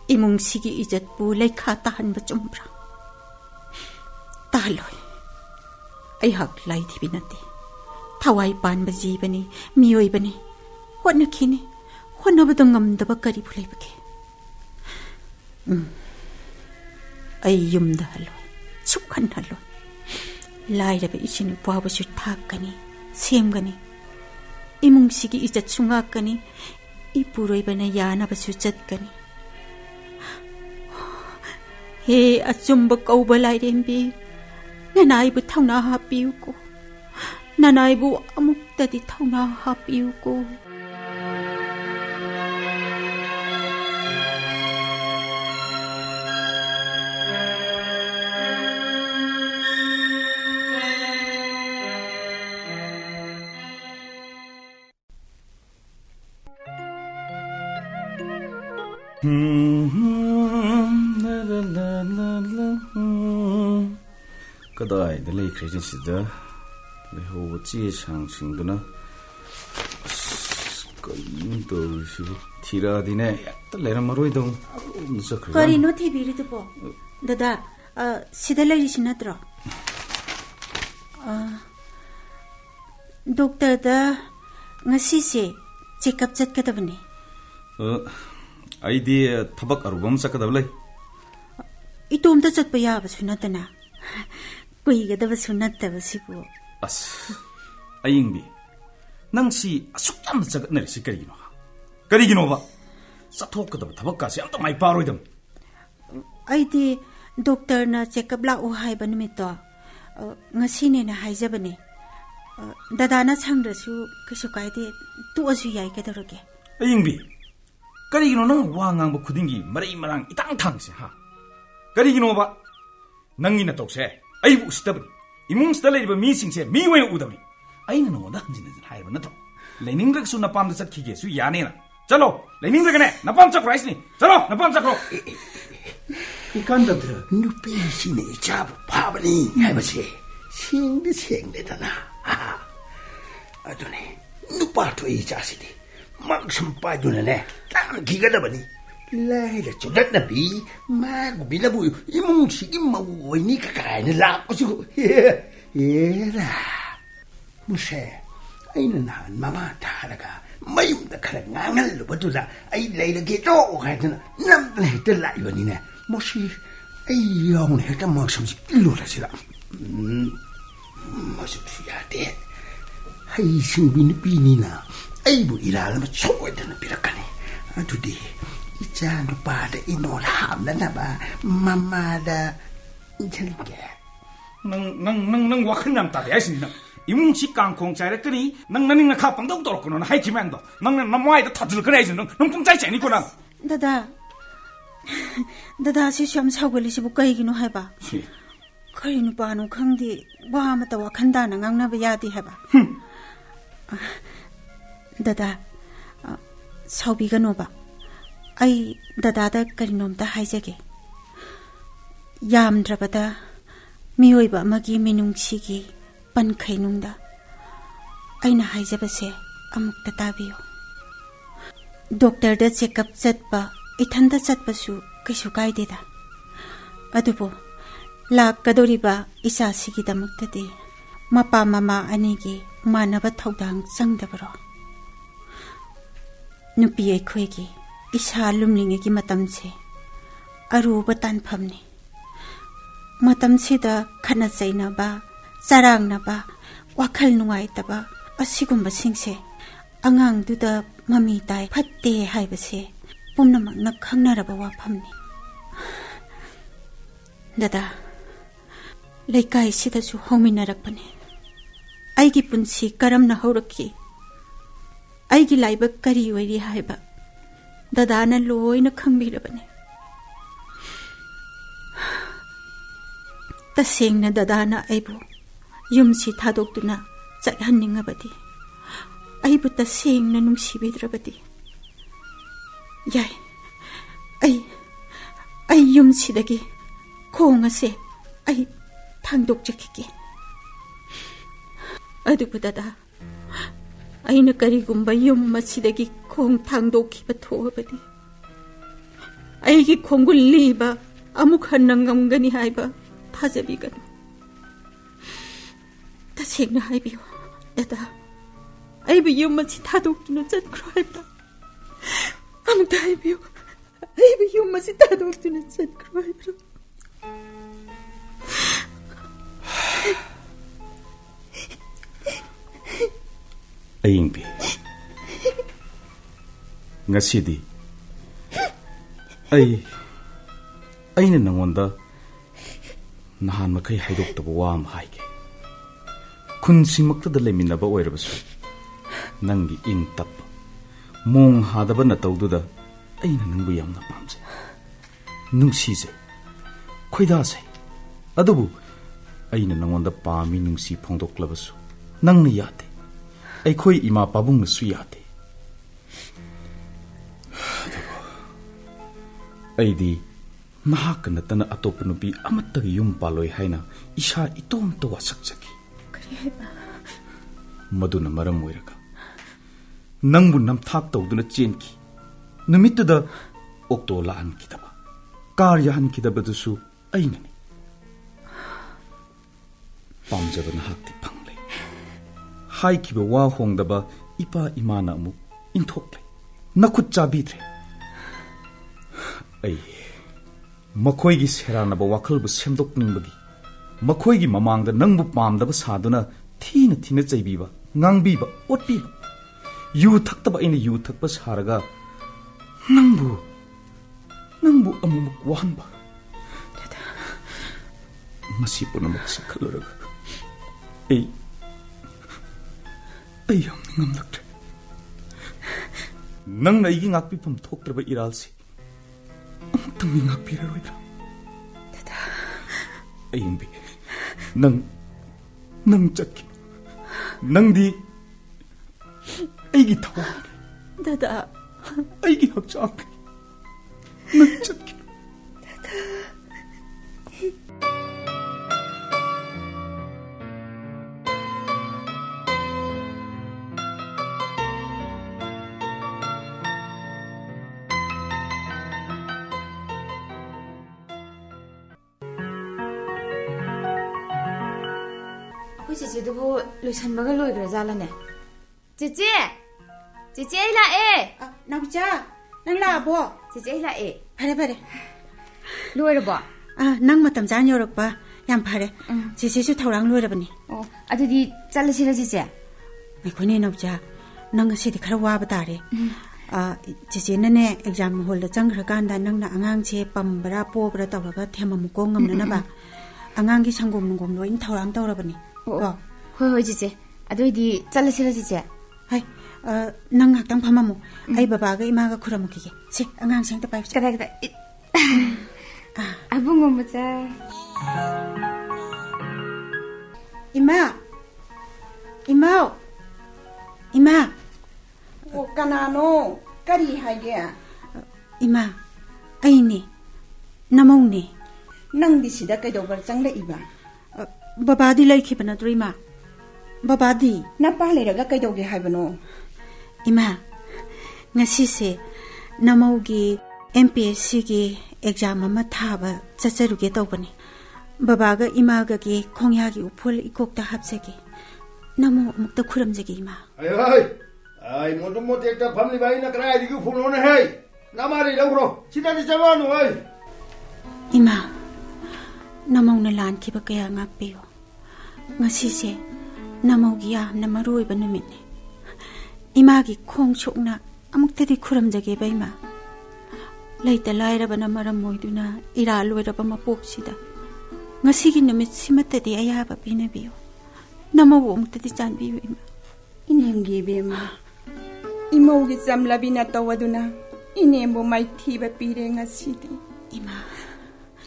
이몽 시기 이zet부 레이카 따한바 좀브라 따할로이 아이학 라이티비나데 타와이 반바 지바니 미오이바니 혼나키니 혼나바도 ngamdaba kari 불레이바게 아이 юм다 할로 축한 할로 라이라바 이신을 보아보시 탁가니 셈가니 이뭉시기 이자 충악가니 이 부로이바나 야나바수 잣가니 해 아좀바 까우발라이렌비 나나이부 타우나 하비우고 나나이부 아묵다디 타우나 하비우고 그다이 내 레이크레진 시다 ꯂꯩꯍꯧꯕ ꯆꯦ ꯁꯥꯡꯁꯤꯡꯗꯨꯅ ꯀꯔꯤꯅꯣ ꯇꯧꯔꯤꯁꯤꯕꯨ ꯊꯤꯔꯛꯑꯗꯤꯅꯦ ꯍꯦꯛꯇ ꯂꯩꯔꯝꯃꯔꯣꯏꯗꯧ ꯆꯠꯈ꯭ꯔꯦ. ꯀꯔꯤꯅꯣ ꯊꯤꯕꯤꯔꯤꯗꯨꯕꯣ? ꯗꯗꯥ, ꯁꯤꯗ ꯂꯩꯔꯤꯁꯤ ꯅꯠꯇ꯭ꯔꯣ? ꯗꯣꯛꯇꯔꯗ ꯉꯁꯤꯁꯦ ꯆꯦꯛꯑꯞ ꯆꯠꯀꯗꯕꯅꯦ. ꯑꯩꯗꯤ ꯊꯕꯛ ꯑꯔꯨꯕ ꯑꯃ ꯆꯠꯀꯗꯕ ꯂꯩ. 이또om다 ꯆꯠꯄ ꯌꯥꯕꯁꯨ ꯅꯠꯇꯅ ꯀꯨꯏꯒꯗꯕꯁꯨ ꯅꯠꯇꯕꯁꯤꯕꯨ. ꯑꯁ ꯑꯌꯤꯡꯕꯤ, ꯅꯪꯁꯤ ꯑꯁꯨꯛ ꯌꯥꯝꯅ ꯆꯒꯠꯅꯔꯤꯁꯤ ꯀꯔꯤꯒꯤꯅꯣ? ꯀꯔꯤꯒꯤꯅꯣꯕ? ꯆꯠꯊꯣꯛꯀꯗꯕ ꯊꯕꯛꯀꯥꯁꯦ ꯑꯝꯇ ꯃꯥꯏ ꯄꯥꯔꯣꯏꯗꯕꯅꯤ. ꯑꯩꯗꯤ ꯗꯣꯛꯇꯔꯅ ꯆꯦꯛꯑꯞ ꯂꯥꯛꯑꯣ ꯍꯥꯏꯕ ꯅꯨꯃꯤꯠꯇꯣ ꯉꯁꯤꯅꯦꯅ ꯍꯥꯏꯖꯕꯅꯦ. ꯗꯗꯥꯅ ꯁꯪꯗ꯭ꯔꯁꯨ ꯀꯩꯁꯨ ꯀꯥꯏꯗꯦ, ꯇꯣꯛꯑꯁꯨ ꯌꯥꯏ. ꯀꯩꯗꯧꯔꯒꯦ? ꯑꯌꯤꯡꯕꯤ, ꯀꯔꯤꯒꯤꯅꯣ ꯅꯪ ꯋꯥ ꯉꯥꯡꯕ ꯈꯨꯗꯤꯡꯒꯤ ꯃꯔꯩ ꯃꯔꯥꯡ ꯏꯇꯥꯡ ꯊꯥꯡꯁꯦ? ꯀꯔꯤꯒꯤꯅꯣꯕ? ꯅꯪꯒꯤ ꯅꯇꯧꯁꯦ ꯑꯩꯕꯨ ꯎꯁꯤꯠꯇꯕꯅꯤ. 이몽ꯁꯤꯗ ꯂꯩꯔꯤꯕ ꯃꯤꯁꯤꯡꯁꯦ ꯃꯤ ꯑꯣꯏꯅ ꯎꯗꯕꯅꯤ. ꯑꯩꯅ ꯅꯉꯣꯟꯗ ꯍꯟꯖꯤꯟ ꯍꯟꯖꯤꯟ ꯍꯥꯏꯔꯕ ꯅꯠꯇ꯭ꯔꯣ? ꯂꯩꯅꯤꯡꯗ꯭ꯔꯒꯁꯨ ꯅꯄꯥꯝꯗ ꯆꯠꯈꯤꯒꯦꯁꯨ ꯌꯥꯅꯦꯅ. ꯆꯠꯂꯣ, ꯂꯩꯅꯤꯡꯗ꯭ꯔꯒꯅꯦ ꯅꯄꯥꯝ ꯆꯠꯈ꯭ꯔꯣ ꯍꯥꯏꯁꯤꯅꯤ. ꯆꯠꯂꯣ, ꯅꯄꯥꯝ ꯆꯠꯈ꯭ꯔꯣ. 이간다들 누피시네 잡 파버니 해보시 싱디 싱데다나. 아도네 누파토 이 자식이 막심 빠주네. 딱 기가다버니 라이라 쪼dat나비 마구 빌라부 이몽식이 마우이니 가까이는 라고지고 얘라 무세 아이는 한 마마 타라가 마юм다 카라 낭알로 버두다 아이 레이르게 쪼 하여튼 남들 했들 라이버니네 뭐시 아이 영네 했다 막심지 일로라시라. 뭐시야 돼. 아이 신비니 비니나 아이부 일하려면 소고에다는 비락하네. 아두디 이자 누빠다 이노라 함나나봐 마마다 인철게. năng 와큰 남다 대신이나 이뭉치 깡콩 자이랬더니 năng 나닝나 카빵도 떨었구나. 하이키맨도 năng 남와이도 타들 그래야지. 능 뿡짜이 째니구나. 다다시 시험 사고리시부 그이기노 해봐. 그리 누빠노 강디 와마다 와칸다나 강나바 야디 해봐. 다다 사우비가 노바. 아이 다다다 그리놈다 하이제게. 얌드라바다 미오이바 마기 미능치기 반카이농다. 아이나 하이제바세 아묵다 따비요. 독터다 체크업 ꯆꯠꯄ 이탄다 ꯆꯠꯄꯁꯨ ꯀꯩꯁꯨ ꯀꯥꯏꯗꯦꯗ. ꯑꯗꯨꯕꯨ ꯂꯥꯛꯀꯗꯧꯔꯤꯕ ꯏꯆꯥꯁꯤꯒꯤꯗꯃꯛꯇꯗꯤ ꯃꯄꯥ ꯃꯃꯥ ꯑꯅꯤꯒꯤ ꯃꯥꯟꯅꯕ ꯊꯧꯗꯥꯡ ꯆꯪꯗꯕꯔꯣ? ꯅꯨꯄꯤ ꯑꯩꯈꯣꯏꯒꯤ ꯏꯁꯥ ꯂꯨꯝꯂꯤꯉꯩꯒꯤ ꯃꯇꯝꯁꯦ ꯑꯔꯨꯕ ꯇꯥꯟꯐꯝꯅꯤ. ꯃꯇꯝꯁꯤꯗ ꯈꯠꯅ ꯆꯩꯅꯕ, ꯆꯔꯥꯡꯅꯕ, ꯋꯥꯈꯜ ꯅꯨꯡꯉꯥꯏꯇꯕ ꯑꯁꯤꯒꯨꯝꯕꯁꯤꯡꯁꯦ ꯑꯉꯥꯡꯗꯨꯗ ꯃꯃꯤ ꯇꯥꯏ ꯐꯠꯇꯦ ꯍꯥꯏꯕꯁꯦ ꯄꯨꯝꯅꯃꯛꯅ ꯈꯪꯅꯔꯕ ꯋꯥꯐꯝꯅꯤ. ꯗꯗꯥ, ꯂꯩꯀꯥꯏꯁꯤꯗꯁꯨ ꯍꯧꯃꯤꯟꯅꯔꯛꯄꯅꯦ. ꯑꯩꯒꯤ ꯄꯨꯟꯁꯤ ꯀꯔꯝꯅ ꯍꯧꯔꯛꯈꯤ, ꯑꯩꯒꯤ ꯂꯥꯏꯕꯛ ꯀꯔꯤ ꯑꯣꯏꯔꯤ ꯍꯥꯏꯕ ꯗꯗꯥꯅ ꯂꯣꯏꯅ ꯈꯪꯕꯤꯔꯕꯅꯦ. तसेंगना दादाना आइबु युमसी थादोक्तुना चटहन्निंगबदी आइबु तसेंगना नुंसिबिद्रबदी याय आई युमसीदगी खोंगसे आई थांदोक्चखिगे अदुबु दादा आइना करिगुम्बा युम मसीदगी खोंग थांदोक्खिबा थोबदी आइगी खोंगुल लीबा अमुक हन्नंगमगनी हाइबा थाजबिगनु तसेंगना हाइबियो दादा आइबु युम मसी थादोक्तुना चटख्रो हाइबा अमुक हाइबियो आइबु युम मसी थादोक्तुना चटख्रो हाइब्रो अयिंबी ngasidi aina nangonda nahan makai haidoktabu wa am haige khunsimakta da leminaba oirabasu nangi ing tap mong hadaba na tawduda aina nangbu yamna pamse nungsise khoidase adubu aina nangonda pami nungsi phongdoklabasu nangna yate ꯑꯩꯈꯣꯏ ꯏꯃꯥ ꯄꯥꯕꯨꯡꯅꯁꯨ ꯌꯥꯗꯦ ꯑꯩꯗꯤ ꯅꯍꯥꯛꯀ ꯅꯠꯇꯅ ꯑꯇꯣꯞꯄ ꯅꯨꯄꯤ ꯑꯃꯠꯇꯒ ꯌꯨꯝ ꯄꯥꯜꯂꯣꯏ ꯍꯥꯏꯅ ꯏꯁꯥ ꯏꯇꯣꯝꯇ ꯋꯥꯁꯛꯆꯈꯤ ꯀꯔꯤ ꯍꯥꯏꯕ ꯃꯗꯨꯅ ꯃꯔꯝ ꯑꯣꯏꯔꯒ ꯅꯪꯕꯨ ꯅꯝꯊꯥꯛ ꯇꯧꯗꯨꯅ ꯆꯦꯟꯈꯤ ꯅꯨꯃꯤꯠꯇꯨꯗ ꯑꯣꯛꯇꯣ ꯂꯥꯛꯍꯟꯈꯤꯗꯕ ꯀꯥꯔ ꯌꯥꯍꯟꯈꯤꯗꯕꯗꯨꯁꯨ ꯑꯩꯅꯅꯤ ꯄꯥꯝꯖꯕ ꯅꯍꯥꯛꯇꯤ ꯐꯪꯂꯦ ꯍꯥꯏꯈꯤꯕ ꯋꯥ ꯍꯣꯡꯗꯕ ꯏꯄꯥ ꯏꯃꯥꯅ ꯑꯃꯨꯛ ꯏꯟꯊꯣꯛꯂꯦ ꯅꯈꯨꯠ ꯆꯥꯕꯤꯗ꯭ꯔꯦ ꯑꯩ ꯃꯈꯣꯏꯒꯤ ꯁꯦꯔꯥꯟꯅꯕ ꯋꯥꯈꯜꯕꯨ ꯁꯦꯝꯗꯣꯛꯅꯤꯡꯕꯒꯤ ꯃꯈꯣꯏꯒꯤ ꯃꯃꯥꯡꯗ ꯅꯪꯕꯨ ꯄꯥꯝꯗꯕ ꯁꯥꯗꯨꯅ ꯊꯤꯅ ꯊꯤꯅ ꯆꯩꯕꯤꯕ ꯉꯥꯡꯕꯤꯕ ꯑꯣꯠꯄꯤꯕ ꯌꯨ ꯊꯛꯇꯕ ꯑꯩꯅ ꯌꯨ ꯊꯛꯄ ꯁꯥꯔꯒ ꯅꯪꯕꯨ ꯑꯃꯨꯛ ꯋꯥꯍꯟꯕ ꯃꯁꯤ ꯄꯨꯝꯅꯃꯛꯁꯤ ꯈꯜꯂꯨꯔꯒ ꯑꯩ ꯌꯥꯝꯅ ꯉꯝꯂꯛꯇ꯭ꯔꯦ ꯅꯪꯅ ꯑꯩꯒꯤ ꯉꯥꯛꯄꯤꯐꯝ ꯊꯣꯛꯇ꯭ꯔꯕ ꯏꯔꯥꯜꯁꯤ ꯑꯃꯨꯛꯇꯪꯗꯤ ꯉꯥꯛꯄꯤꯔꯔꯣꯏꯗ꯭ꯔꯥ ꯑꯌꯤꯡꯕꯤ ꯅꯪ ꯆꯠꯈꯤꯕ ꯅꯪꯗꯤ ꯑꯩꯒꯤ ꯊꯋꯥꯏꯅꯤ ꯗꯗꯥ ꯑꯩꯒꯤ ꯍꯛꯆꯥꯡꯅꯤ ꯅꯪ ꯆꯠꯈꯤꯕ ꯑꯩꯈꯣꯏ ꯆꯦꯆꯦꯗꯨꯕꯨ ꯂꯣꯏꯁꯟꯕꯒ ꯂꯣꯏꯈ꯭ꯔꯖꯥꯠꯂꯅꯦ ꯆꯦꯆꯦ ꯑꯩ ꯂꯥꯛꯑꯦ ꯅꯥꯎꯆꯥ ꯅꯪ ꯂꯥꯛꯑꯕꯣ ꯆꯦꯆꯦ ꯑꯩ ꯂꯥꯛꯑꯦ ꯐꯔꯦ ꯂꯣꯏꯔꯕꯣ ꯅꯪ ꯃꯇꯝ ꯆꯥꯅ ꯌꯧꯔꯛꯄ ꯌꯥꯝ ꯐꯔꯦ ꯆꯦꯆꯦꯁꯨ ꯊꯧꯔꯥꯡ ꯂꯣꯏꯔꯕꯅꯤ ꯑꯣ ꯑꯗꯨꯗꯤ ꯆꯠꯂꯁꯤꯔ ꯆꯦꯆꯦ ꯑꯩꯈꯣꯏꯅꯦ ꯅꯥꯎꯆꯥ ꯅꯪ ꯉꯁꯤꯗꯤ ꯈꯔ ꯋꯥꯕ ꯇꯥꯔꯦ ꯆꯦꯆꯦꯅꯅꯦ ꯑꯦꯛꯖꯥꯝ ꯍꯣꯜꯗ ꯆꯪꯈ꯭ꯔꯀꯥꯟꯗ ꯅꯪꯅ ꯑꯉꯥꯡꯁꯦ ꯄꯝꯕ꯭ꯔꯥ ꯄꯣꯕ꯭ꯔꯥ ꯇꯧꯔꯒ ꯊꯦꯝꯃꯝꯃꯨꯀꯣ ꯉꯝꯅꯅꯕ ꯑꯉꯥꯡꯒꯤ ꯁꯪꯒꯣꯝ ꯅꯨꯡꯒꯣꯝ ꯂꯣꯏꯅ ꯊꯧꯔꯥꯡ ꯇꯧꯔꯕꯅꯤ ꯍꯣꯏ ꯆꯦꯆꯦ ꯑꯗꯨꯏꯗꯤ ꯆꯠꯂꯁꯤꯔ ꯆꯦꯆꯦ ꯍꯣꯏ ꯅꯪ ꯉꯥꯛꯇꯪ ꯐꯝꯃꯝꯃꯨ ꯑꯩ ꯕꯕꯥꯒ ꯏꯃꯥꯒ ꯈꯨꯔꯝꯃꯨꯈꯤꯒꯦ ꯁꯤ ꯑꯉꯥꯡꯁꯦ ꯑꯝꯇ ꯄꯥꯏꯕ ꯀꯗꯥꯏ ꯑꯕꯨꯡꯉꯣ ꯃꯆꯥ 이마 까나노 까리 하게 이마 아이니 나몽니 ꯅꯪꯗꯤ ꯁꯤꯗ ꯀꯩꯗꯧꯕ ꯆꯪꯂꯛꯏꯕ 바바디 ꯂꯩꯈꯤꯕ ꯅꯠꯇ꯭ꯔꯣ 이마 바바디 ꯅꯄꯥ ꯂꯩꯔꯒ ꯀꯩꯗꯧꯒꯦ ꯍꯥꯏꯕꯅꯣ 이마 ngasise namaugi MPSCꯒꯤ ꯑꯦꯛꯖꯥꯝ ꯑꯃ ꯊꯥꯕ ꯆꯠꯆꯔꯨꯒꯦ ꯇꯧꯕꯅꯤ ꯕꯕꯥꯒ ꯏꯃꯥꯒꯒꯤ ꯈꯣꯡꯌꯥꯒꯤ ꯎꯐꯨꯜ ꯏꯀꯣꯛꯇ ꯍꯥꯞꯆꯒꯦ ꯅꯃꯣ ꯑꯃꯨꯛꯇ ꯈꯨꯔꯝꯖꯒꯦ ꯏꯃꯥ ꯑꯩ ꯃꯣꯇꯣ ꯃꯣꯇꯦꯛꯇ ꯐꯝꯂꯤꯕ ꯑꯩꯅ ꯀꯗꯥꯏꯗꯒꯤ ꯎꯐꯨꯜꯅꯣꯅꯦ ꯍꯦ ꯅꯃꯥꯗꯤ ꯂꯧꯈ꯭ꯔꯣ ꯁꯤꯗꯗꯤ ꯆꯠꯂꯛꯑꯅꯨ ꯍꯩ 이마 ꯅꯃꯧꯅ ꯂꯥꯟꯈꯤꯕ ꯀꯌꯥ ꯉꯥꯛꯄꯤꯌꯨ ꯉꯁꯤꯁꯦ ꯅꯃꯧꯒꯤ ꯌꯥꯝꯅ ꯃꯔꯨꯑꯣꯏꯕ ꯅꯨꯃꯤꯠꯅꯤ 이마ꯒꯤ ꯈꯣꯡ ꯁꯣꯛꯅ ꯑꯃꯨꯛꯇꯗꯤ ꯈꯨꯔꯝꯖꯒꯦꯕ 이마 ꯂꯩꯇ ꯂꯥꯏꯔꯕꯅ ꯃꯔꯝ ꯑꯣꯏꯗꯨꯅ ꯏꯔꯥꯜ ꯂꯣꯏꯔꯕ ꯃꯄꯣꯛꯁꯤꯗ ꯉꯁꯤꯒꯤ ꯅꯨꯃꯤꯠꯁꯤꯃꯠꯇꯗꯤ ꯑꯌꯥꯕ ꯄꯤꯅꯕꯤꯌꯨ ꯅꯃꯧꯕꯨ ꯑꯃꯨꯛꯇꯗꯤ ꯆꯥꯟꯕꯤꯌꯨ 이마 이nem기 베마 이모기 짬라비나 떠와두나 이nem보 마이티바 비랭아 시디 이마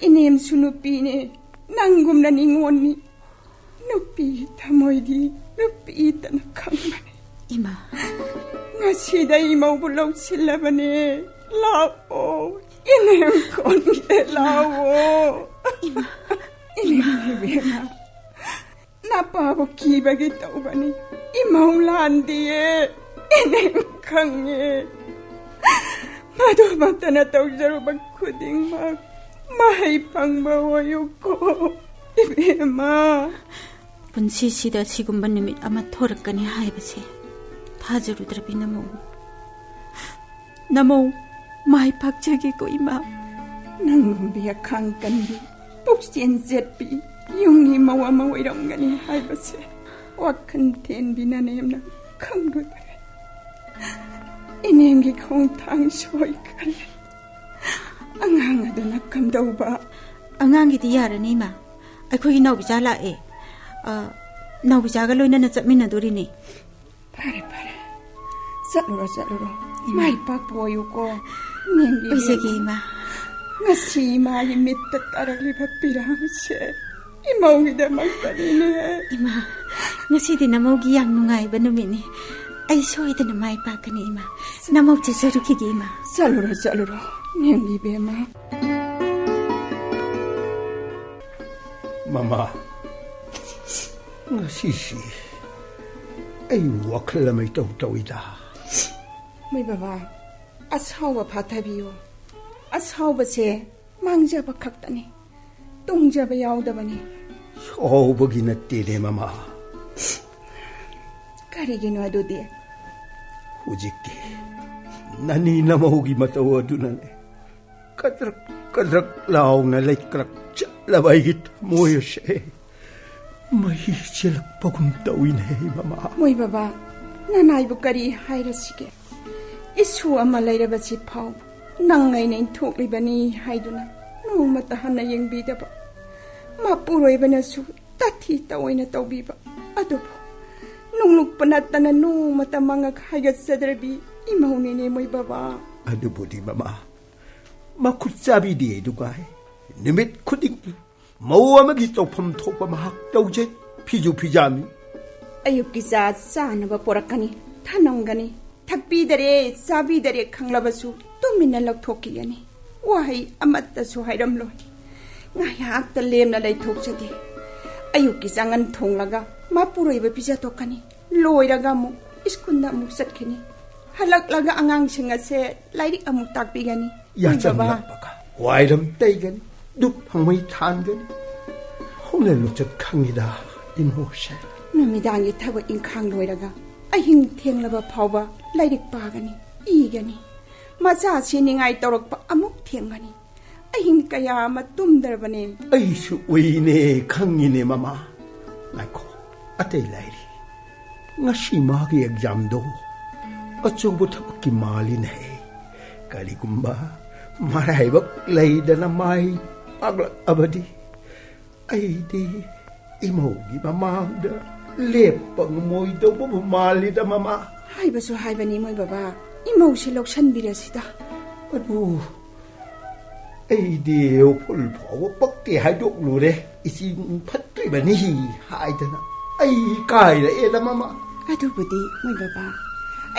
이nem 수누피네 낭금나 닝원니 누피 타모이디 누피 있다나 강만에 이마 나시다 이모부 럭실라바네 라오 이nem 건게 라오 이nem기 베마 나빠보 기백이 떠오바니 이마울란디에 이nem 강에 마도 맞다나 떠오자로 바쿠딩 막 마이 방바워요고 이베마 ꯄꯨꯟꯁꯤꯁꯤꯗ ꯁꯤꯒꯨꯝꯕ ꯅꯨꯃꯤꯠ ꯑꯃ ꯊꯣꯔꯛꯀꯅꯤ ꯍꯥꯏꯕꯁꯦ ꯊꯥꯖꯔꯨꯗ꯭ꯔꯕꯤ ꯅꯃꯧ ꯃꯥꯏ ꯄꯥꯛꯆꯒꯦꯀꯣ ꯏꯃꯥ ꯅꯪꯒꯨꯝꯕꯤ야 ꯈꯥꯡꯀꯟꯕꯤ ꯄꯨꯛꯆꯦꯟ ꯆꯦꯠꯄꯤ ꯌꯨꯝꯒꯤ ꯃꯧ ꯑꯃ ꯑꯣꯏꯔꯝꯒꯅꯤ ꯍꯥꯏꯕꯁꯦ ꯋꯥꯈꯜ ꯊꯦꯟꯕꯤꯅ ꯅꯦꯝꯅ ꯈꯪꯂꯨꯗ꯭ꯔꯦ ꯏꯅꯦꯝꯒꯤ ꯈꯣꯡꯊꯥꯡ ꯁꯣꯏꯈ꯭ꯔꯦ ꯑꯉꯥꯡ ꯑꯗꯨꯅ ꯀꯝꯗꯧꯕ ꯑꯉꯥꯡꯒꯤꯗꯤ ꯌꯥꯔꯅꯤ ꯏꯃꯥ ꯑꯩꯈꯣꯏꯒꯤ ꯅꯥꯎꯕꯤꯆꯥ ꯂꯥꯛꯑꯦ ꯅꯥꯎꯕꯤꯆꯥꯒ ꯂꯣꯏꯅꯅ ꯆꯠꯃꯤꯟꯅꯗꯣꯔꯤꯅꯤ ꯐꯔꯦ ꯆꯠꯂꯨꯔꯣ ꯃꯥꯏ ꯄꯥꯛꯄ ꯑꯣꯏꯌꯨꯀꯣ ꯅꯦꯝꯒꯤ ꯑꯣꯏꯖꯒꯦ ꯏꯃꯥ ꯉꯁꯤ ꯏꯃꯥꯒꯤ ꯃꯤꯠꯇ ꯇꯥꯔꯛꯂꯤꯕ ꯄꯤꯔꯥꯡꯁꯦ ꯏꯃꯧꯒꯤꯗꯃꯛꯇꯅꯤꯅꯦ ꯏꯃꯥ ꯉꯁꯤꯗꯤ ꯅꯃꯧꯒꯤ ꯌꯥꯝ ꯅꯨꯡꯉꯥꯏꯕ ꯅꯨꯃꯤꯠꯅꯤ ꯑꯩ ꯁꯣꯏꯗꯅ ꯃꯥꯏ ꯄꯥꯛꯀꯅꯤ ꯏꯃꯥ ꯅꯃꯧ ꯆꯠꯆꯔꯨꯈꯤꯒꯦ ꯏꯃꯥ ꯆꯠꯂꯨꯔꯣ ꯅꯦꯝꯒꯤ ꯕꯦꯝꯃ ꯃꯃꯥ ꯉꯁꯤꯁꯤ ꯑꯩ ꯋꯥꯈꯜ ꯑꯃ ꯏꯇꯧ ꯇꯧꯏꯗ ꯃꯣꯏ ꯕꯕꯥ ꯑꯁꯥꯎꯕ ꯐꯥꯊꯕꯤꯌꯨ ꯑꯁꯥꯎꯕꯁꯦ ꯃꯥꯡꯖꯕ ꯈꯛꯇꯅꯤ ꯇꯣꯡꯖꯕ ꯌꯥꯎꯗꯕꯅꯤ ꯁꯥꯎꯕꯒꯤ ꯅꯠꯇꯦꯅꯦ ꯃꯃꯥ ꯀꯔꯤꯒꯤꯅꯣ ꯑꯗꯨꯗꯤ ꯍꯧꯖꯤꯛꯇꯤ ꯅꯅꯤ ꯅꯃꯧꯒꯤ ꯃꯇꯧ ꯑꯗꯨꯅꯅꯦ ꯀꯗ꯭ꯔꯛ ꯀꯗ꯭ꯔꯛ ꯂꯥꯎꯅ ꯂꯩꯀ꯭ꯔꯛ ꯆꯠꯂꯕ ꯑꯩꯒꯤ ꯊꯃꯣꯏ ꯑꯁꯦ ꯃꯍꯤ ꯆꯦꯜꯂꯛꯄꯒꯨꯝ ꯇꯧꯏꯅꯦ ꯃꯃꯥ ꯃꯣꯏ ꯕꯕꯥ ꯅꯅꯥꯏꯕꯨ ꯀꯔꯤ ꯍꯥꯏꯔꯁꯤꯒꯦ ꯏꯁꯨ ꯑꯃ ꯂꯩꯔꯕꯁꯤ ꯐꯥꯎ ꯅꯪ ꯑꯩꯅ ꯏꯟꯊꯣꯛꯂꯤꯕꯅꯤ ꯍꯥꯏꯗꯨꯅ ꯅꯣꯡꯃꯇ ꯍꯟꯅ ꯌꯦꯡꯕꯤꯗꯕ ꯃꯄꯨꯔꯣꯏꯕꯅꯁꯨ ꯇꯥꯊꯤ ꯇꯑꯣꯏꯅ ꯇꯧꯕꯤꯕ ꯑꯗꯨꯕꯨ ꯅꯣꯡꯂꯨꯛꯄ ꯅꯠꯇꯅ ꯅꯣꯡꯃꯇ ꯃꯉꯛ ꯍꯥꯏꯒꯠꯆꯗ꯭ꯔꯕꯤ ꯏꯃꯧꯅꯤꯅꯦ ꯃꯣꯏ ꯕꯕꯥ ꯑꯗꯨꯕꯨꯗꯤ ꯃꯃꯥ ꯃꯈꯨꯠ ꯆꯥꯕꯤꯗꯦ ꯑꯗꯨꯒꯥꯏ ꯅꯨꯃꯤꯠ ꯈꯨꯗꯤꯡꯒꯤ ꯃꯧ ꯑꯃꯒꯤ ꯇꯧꯐꯝ ꯊꯣꯛꯄ ꯃꯍꯥꯛ ꯇꯧꯖꯩ ꯐꯤꯖꯨ ꯐꯤꯖꯥꯝꯃꯤ ꯑꯌꯨꯛꯀꯤ ꯆꯥ ꯆꯥꯅꯕ ꯄꯣꯔꯛꯀꯅꯤ ꯊꯅꯝꯒꯅꯤ ꯊꯛꯄꯤꯗꯔꯦ ꯆꯥꯕꯤꯗꯔꯦ ꯈꯪꯂꯕꯁꯨ ꯇꯨꯃꯤꯟꯅ ꯂꯧꯊꯣꯛꯈꯤꯒꯅꯤ ꯋꯥꯍꯩ ꯑꯃꯠꯇꯁꯨ ꯍꯥꯏꯔꯝꯂꯣꯏ ꯉꯥꯏꯍꯥꯛꯇ ꯂꯦꯝꯅ ꯂꯩꯊꯣꯛꯆꯗꯦ ꯑꯌꯨꯛꯀꯤ ꯆꯥꯉꯟ ꯊꯣꯡꯂꯒ ꯃꯄꯨꯔꯣꯏꯕ ꯄꯤꯖꯊꯣꯛꯀꯅꯤ ꯂꯣꯏꯔꯒ ꯑꯃꯨꯛ ꯁ꯭ꯀꯨꯜꯗ ꯑꯃꯨꯛ ꯆꯠꯈꯤꯅꯤ ꯍꯜꯂꯛꯂꯒ ꯑꯉꯥꯡꯁꯤꯡ ꯑꯁꯦ ꯂꯥꯏꯔꯤꯛ ꯑꯃꯨꯛ ꯇꯥꯛꯄꯤꯒꯅꯤ ꯌꯥꯆꯪꯂꯛꯄꯒ ꯋꯥꯏꯔꯝ ꯇꯩꯒꯅꯤ ꯗꯨꯞ ꯐꯪꯃꯩ ꯊꯥꯟꯒꯅꯤ ꯍꯧꯅ ꯂꯨꯆꯠ ꯈꯪꯉꯤꯗ ꯏꯃꯧꯁꯦ ꯅꯨꯃꯤꯗꯥꯡꯒꯤ ꯊꯕꯛ ꯏꯪꯈꯥꯡ ꯂꯣꯏꯔꯒ ꯑꯍꯤꯡ ꯊꯦꯡꯂꯕ ꯐꯥꯎꯕ ꯂꯥꯏꯔꯤꯛ ꯄꯥꯒꯅꯤ ꯏꯒꯅꯤ ꯃꯆꯥ ꯁꯤꯅꯤꯡꯉꯥꯏ ꯇꯧꯔꯛꯄ ꯑꯃꯨꯛ ꯊꯦꯡꯒꯅꯤ ꯑꯍꯤꯡ ꯀꯌꯥ ꯑꯃ ꯇꯨꯝꯗ꯭ꯔꯕꯅꯦ ꯑꯩꯁꯨ ꯎꯏꯅꯦ ꯈꯪꯉꯤꯅꯦ ꯃꯃꯥ ꯉꯥꯏꯈꯣ ꯑꯇꯩ ꯂꯩꯔꯤ ꯉꯁꯤ ꯃꯥꯒꯤ ꯑꯦꯛꯖꯥꯝꯗꯣ ꯑꯆꯧꯕ ꯊꯕꯛꯀꯤ ꯃꯥꯜꯂꯤꯅꯦ ꯀꯔꯤꯒꯨꯝꯕ ꯃꯔꯥꯏꯕꯛ ꯂꯩꯗꯅ ꯃꯥꯏ ꯄꯥꯛꯂꯛꯑꯕꯗꯤ ꯑꯩꯗꯤ ꯏꯃꯧꯒꯤ ꯃꯃꯥꯡꯗ ꯂꯦꯞꯄ ꯉꯝꯃꯣꯏꯗꯧꯕꯕꯨ ꯃꯥꯜꯂꯤꯗ ꯃꯃꯥ ꯍꯥꯏꯕꯁꯨ ꯍꯥꯏꯕꯅꯤ ꯃꯣꯏ ꯕꯕꯥ ꯏꯃꯧꯁꯦ ꯂꯧꯁꯟꯕꯤꯔꯁꯤꯗ ꯑꯗꯨ ꯑꯩꯗꯤ ꯎꯐꯨꯜ ꯐꯥꯎꯕ ꯄꯛꯇꯦ ꯍꯥꯏꯗꯣꯛꯂꯨꯔꯦ ꯏꯆꯤꯡ ꯐꯠꯇ꯭ꯔꯤꯕꯅꯤ ꯍꯥꯏꯗꯅ ꯑꯩ ꯀꯥꯏꯔꯛꯑꯦꯗ ꯃꯃꯥ ꯑꯗꯨꯕꯨꯗꯤ ꯃꯣꯏ ꯕꯕꯥ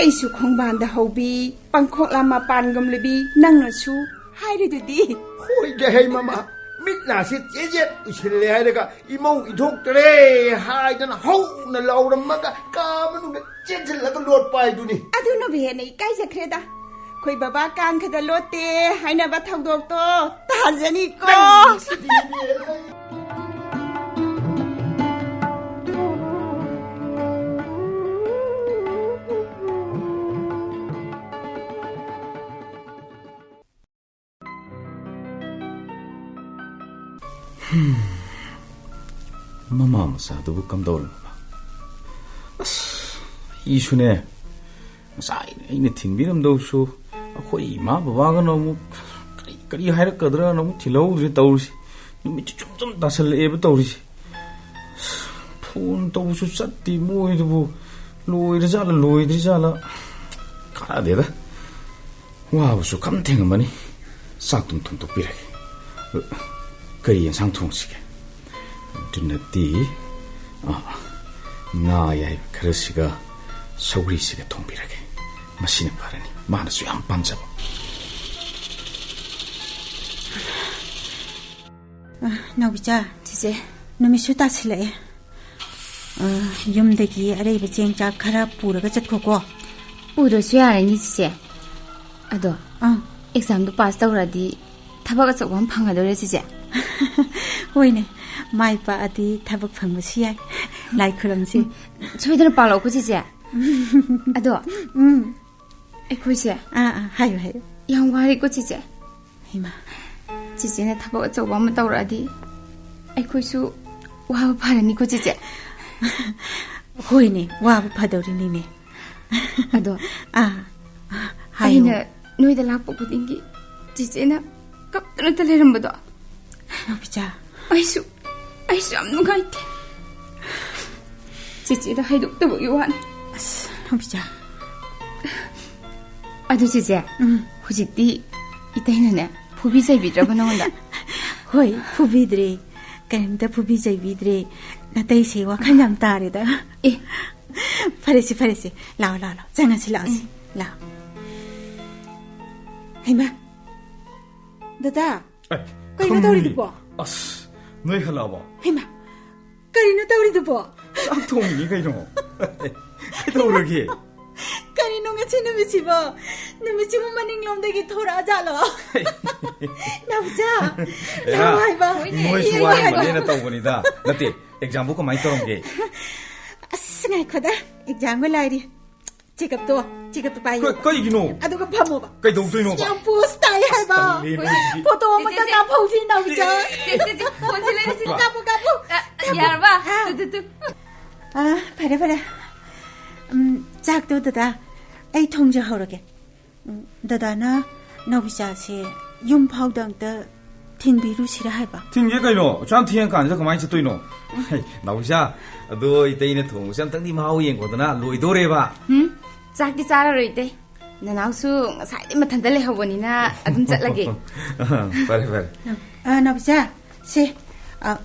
ꯑꯩꯁꯨ ꯈꯣꯡꯕꯥꯟꯗ ꯍꯧꯕꯤ ꯄꯥꯡꯈꯣꯛꯂꯥ ꯃꯄꯥꯟꯒꯨꯝꯂꯕꯤ ꯅꯪꯅꯁꯨ ꯍꯥꯏꯔꯤꯗꯨꯗꯤ ꯍꯣꯏꯗꯦ ꯍꯩ ꯃꯃꯥ ꯃꯤꯠꯅꯥꯁꯤ ꯆꯦꯖꯦꯠ ꯎꯏꯁꯤꯜꯂꯦ ꯍꯥꯏꯔꯒ ꯏꯃꯧ ꯏꯟꯊꯣꯛꯇ꯭ꯔꯦ ꯍꯥꯏꯗꯅ ꯍꯧꯅ ꯂꯥꯎꯔꯝꯃꯒ ꯀꯥ ꯃꯅꯨꯡꯗ ꯆꯦꯟꯁꯤꯜꯂꯒ ꯂꯣꯠꯄ ꯍꯥꯏꯗꯨꯅꯤ ꯑꯗꯨꯅꯕꯨ ꯍꯦꯟꯅ ꯏꯀꯥꯏꯖꯈ꯭ꯔꯦꯗ ꯑꯩꯈꯣꯏ ꯕꯕꯥ ꯀꯥꯡꯈꯗ ꯂꯣꯠꯇꯦ ꯍꯥꯏꯅꯕ ꯊꯧꯗꯣꯛꯇꯣ ꯇꯥꯖꯅꯤꯀꯣ ꯃꯃꯥ ꯃꯆꯥꯗꯨꯕꯨ ꯀꯝꯗꯧꯔꯝꯕ ꯑꯁ ꯑꯩꯁꯨꯅꯦ ꯉꯁꯥꯏ ꯑꯩꯅ ꯊꯤꯟꯕꯤꯔꯝꯗꯧꯁꯨ ꯑꯩꯈꯣꯏ ꯏꯃꯥ ꯕꯕꯥꯒꯅ ꯑꯃꯨꯛ ꯀꯔꯤ ꯍꯥꯏꯔꯛꯀꯗ꯭ꯔꯥꯅ ꯑꯃꯨꯛ ꯊꯤꯜꯍꯧꯗ꯭ꯔꯦ ꯇꯧꯔꯤꯁꯤ ꯅꯨꯃꯤꯠꯁꯨ ꯁꯨꯝ ꯇꯥꯁꯜꯂꯛꯑꯦꯕ ꯇꯧꯔꯤꯁꯤ ꯐꯣꯟ ꯇꯧꯕꯁꯨ ꯆꯠꯇꯦ ꯃꯣꯏꯗꯨꯕꯨ ꯂꯣꯏꯔꯖꯥꯠꯂ ꯂꯣꯏꯗ꯭ꯔꯤꯖꯥꯠꯂ ꯀꯥꯟꯅꯗꯦꯗ ꯋꯥꯕꯁꯨ ꯈꯝ ꯊꯦꯡꯉꯝꯃꯅꯤ ꯆꯥꯛꯇꯨꯝ ꯊꯣꯡꯗꯣꯛꯄꯤꯔꯒꯦ ꯀꯔꯤ ꯌꯦꯟꯁꯥꯡ ꯊꯣꯡꯁꯤꯒꯦ ꯑꯗꯨꯅꯗꯤ ꯉꯥ ꯑꯌꯥꯏꯕ ꯈꯔꯁꯤꯒ ꯁꯧꯒ꯭ꯔꯤꯁꯤꯒ ꯊꯣꯡꯕꯤꯔꯒꯦ ꯃꯁꯤꯅ ꯐꯔꯅꯤ ꯃꯥꯅꯁꯨ ꯌꯥꯝ ꯄꯥꯝꯖꯕ ꯅꯥꯎꯕꯤꯆꯥ ꯆꯤꯆꯦ ꯅꯨꯃꯤꯠꯁꯨ ꯇꯥꯁꯤꯜꯂꯛꯑꯦ ꯌꯨꯝꯗꯒꯤ ꯑꯔꯩꯕ ꯆꯦꯡ ꯆꯥꯛ ꯈꯔ ꯄꯨꯔꯒ ꯆꯠꯈꯣꯀꯣ ꯄꯨꯗ꯭ꯔꯁꯨ ꯌꯥꯔꯅꯤ ꯆꯤꯆꯦ ꯑꯗꯣ ꯑꯦꯛꯖꯥꯝꯗꯣ ꯄꯥꯁ ꯇꯧꯔꯗꯤ ꯊꯕꯛ ꯑꯆꯧꯕ ꯑꯃ ꯐꯪꯒꯗꯧꯔꯦ ꯆꯤꯆꯦ ꯍꯣꯏꯅꯦ ꯃꯥꯏ ꯄꯥꯛꯑꯗꯤ ꯊꯕꯛ ꯐꯪꯕꯁꯨ ꯌꯥꯏ ꯂꯥꯏ ꯈꯨꯔꯝꯁꯤ ꯁꯣꯏꯗꯅ ꯄꯥꯛꯂꯛꯎꯀꯣ ꯆꯤꯆꯦ ꯑꯗꯣ ꯑꯩꯈꯣꯏꯁꯦ ꯍꯥꯏꯌꯨ ꯍꯥꯏꯌꯨ ꯌꯥꯝ ꯋꯥꯔꯦꯀꯣ ꯆꯤꯆꯦ ꯏꯃꯥ ꯆꯤꯆꯦꯅ ꯊꯕꯛ ꯑꯆꯧꯕ ꯑꯃ ꯇꯧꯔꯛꯑꯗꯤ ꯑꯩꯈꯣꯏꯁꯨ ꯋꯥꯕ ꯐꯔꯅꯤꯀꯣ ꯆꯤꯆꯦ ꯍꯣꯏꯅꯦ ꯋꯥꯕ ꯐꯗꯧꯔꯤꯅꯤꯅꯦ ꯑꯗꯣ ꯍꯥꯏꯌꯨ ꯑꯩꯅ ꯅꯣꯏꯗ ꯂꯥꯛꯄ ꯈꯨꯗꯤꯡꯒꯤ ꯆꯤꯆꯦꯅ ꯀꯞꯇꯅꯇ ꯂꯩꯔꯝꯕꯗꯣ ꯅꯥꯎꯕꯤꯆꯥ ꯑꯩꯁꯨ ꯌꯥꯝ ꯅꯨꯡꯉꯥꯏꯇꯦ ꯆꯤꯆꯦꯗ ꯍꯥꯏꯗꯣꯛꯇꯕꯒꯤ ꯋꯥꯅꯤ ꯑꯁ ꯅꯥꯎꯕꯤꯆꯥ ꯑꯗꯨ ꯆꯤꯆꯦ ꯍꯧꯖꯤꯛꯇꯤ ꯏꯇꯩꯅꯅꯦ ꯐꯨꯕꯤ ꯆꯩꯕꯤꯗ꯭ꯔꯕ ꯅꯉꯣꯟꯗ ꯍꯣꯏ ꯐꯨꯕꯤꯗ꯭ꯔꯦ ꯀꯔꯤꯝꯇ ꯐꯨꯕꯤ ꯆꯩꯕꯤꯗ꯭ꯔꯦ ꯅꯇꯩꯁꯦ ꯋꯥꯈꯜ ꯌꯥꯝ ꯇꯥꯔꯦꯗ ꯐꯔꯦꯁꯤ ꯐꯔꯦꯁꯤ ꯂꯥꯛꯑꯣ ꯂꯥꯛꯑꯣ ꯆꯪꯉꯁꯤ ꯂꯥꯛꯑꯣꯁꯤ ꯂꯥꯛꯑꯣ ꯍꯩꯃꯥ ꯗꯗꯥ ꯀꯩꯅꯣ ꯇꯧꯔꯤꯗꯨꯕꯣ ꯑꯁ ꯅꯣꯏ ꯍꯜꯂꯛꯑꯕꯣ ꯍꯩꯃꯥ ꯀꯔꯤꯅꯣ ꯇꯧꯔꯤꯗꯨꯕꯣ ꯆꯥꯛ ꯊꯣꯡꯉꯤꯅꯤ ꯀꯩꯅꯣ 그러게. 그리노 같이 누미치고 마닝놈대기 돌아자러. 나보자. 나와 해봐. 뭐 좋아하는 말이나 떠보니다. 나때 example 그만 떠는게. 승할 거다. example 라이리. 지갑도 봐요. 그이기노. 아두가 파모봐. 그이 동도이노 봐. 양 포스타이 해봐. 포토 엄마가 까포지 나오자. 본질레르시 까포. 야르바. 두두두. 아, 바래. 짝도 다다. 에이 통제하러게. 다다나 너비자시 용파우당때 틴비루시라 해봐. 틴게가이노. 참 틴간서 그만 있어도이노. 나오자. 너 이때 이네 통무시 땅디 마우 연거드나 로이도레바. 짝디 짜라로이데. 나나우수 사이드 마탄다 레하보니나 아둠 짤라게. 그래. 아, 너비자. 시.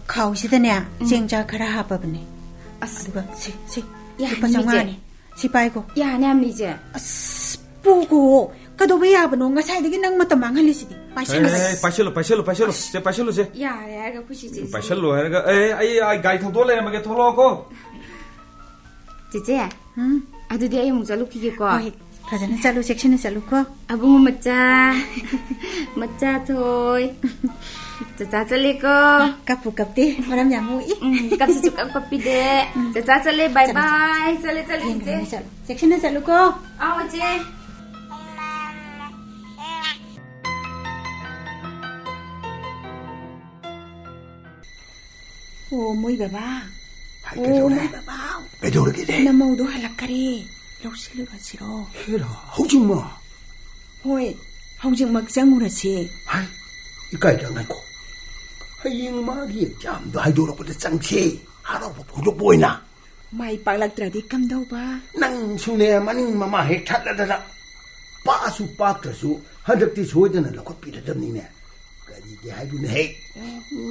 가오시다네. 쟁자 카라 하바브네. 아스가 시. 야, 이빠정하니. 시바이고. 야, 냠리제. 보고. 가도베 야바노 ngasaidagi nang mata manghalisidi. Pasillo. 제 pasillo 제. 야, 야가 푸시지. pasillo 하가 ai gai thongdo le mage tholoko. 제제. 아두디 아이 몽자 루키게고. 가자나 잘로 섹션에 잘로고. 아붕어 맞자. 맞자 토이. 짜짜짜리고. 까쁘까쁘디. 바람 야무이. 깝수주 깝깝비데. 짜짜짜리 바이바이. 짤리 이제. 섹션에 잘로고. 아오제. 오, 모이 바바. 오, 그러게 돼. 나모도 할락가리. 역실루가 싫어. 해라, 하지 마. 호이, 하우징 막장무라시. 아이, 이까이랑 나고. 하잉 말이 잠도 하이도록보다 짱치. 하라고 보조 보이나. 마이 빨락드라디 감도바. 낭 순에 마닝 마마 해 찰라다라. 빠수 빠트수 한적디 소이드는 놓고 삐르던니네. 그리게 하이두네 해.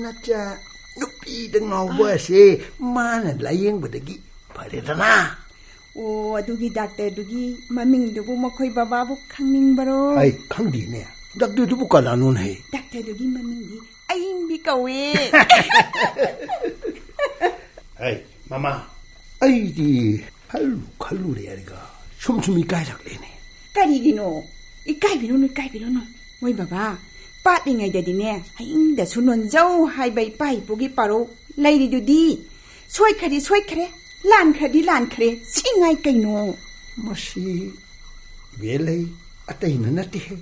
나짜. 누피다 ngawasi mana layeng badagi paredana o adugi doctor dugi maming dubu makhoi baba bu khangning baro ai khangdi ne doctor dubu kala non hai doctor dugi maming di aing bi kawe ai mama ai di khallu re yariga sumsumi kai rak le ne kari gino ikai bino moi baba Pat ngay daddy ne, ay da sunon zau hay bay pay pugi paro, lady dudi, soy kare, lan kare, singay kay no. Masi, belay, atay na nati he.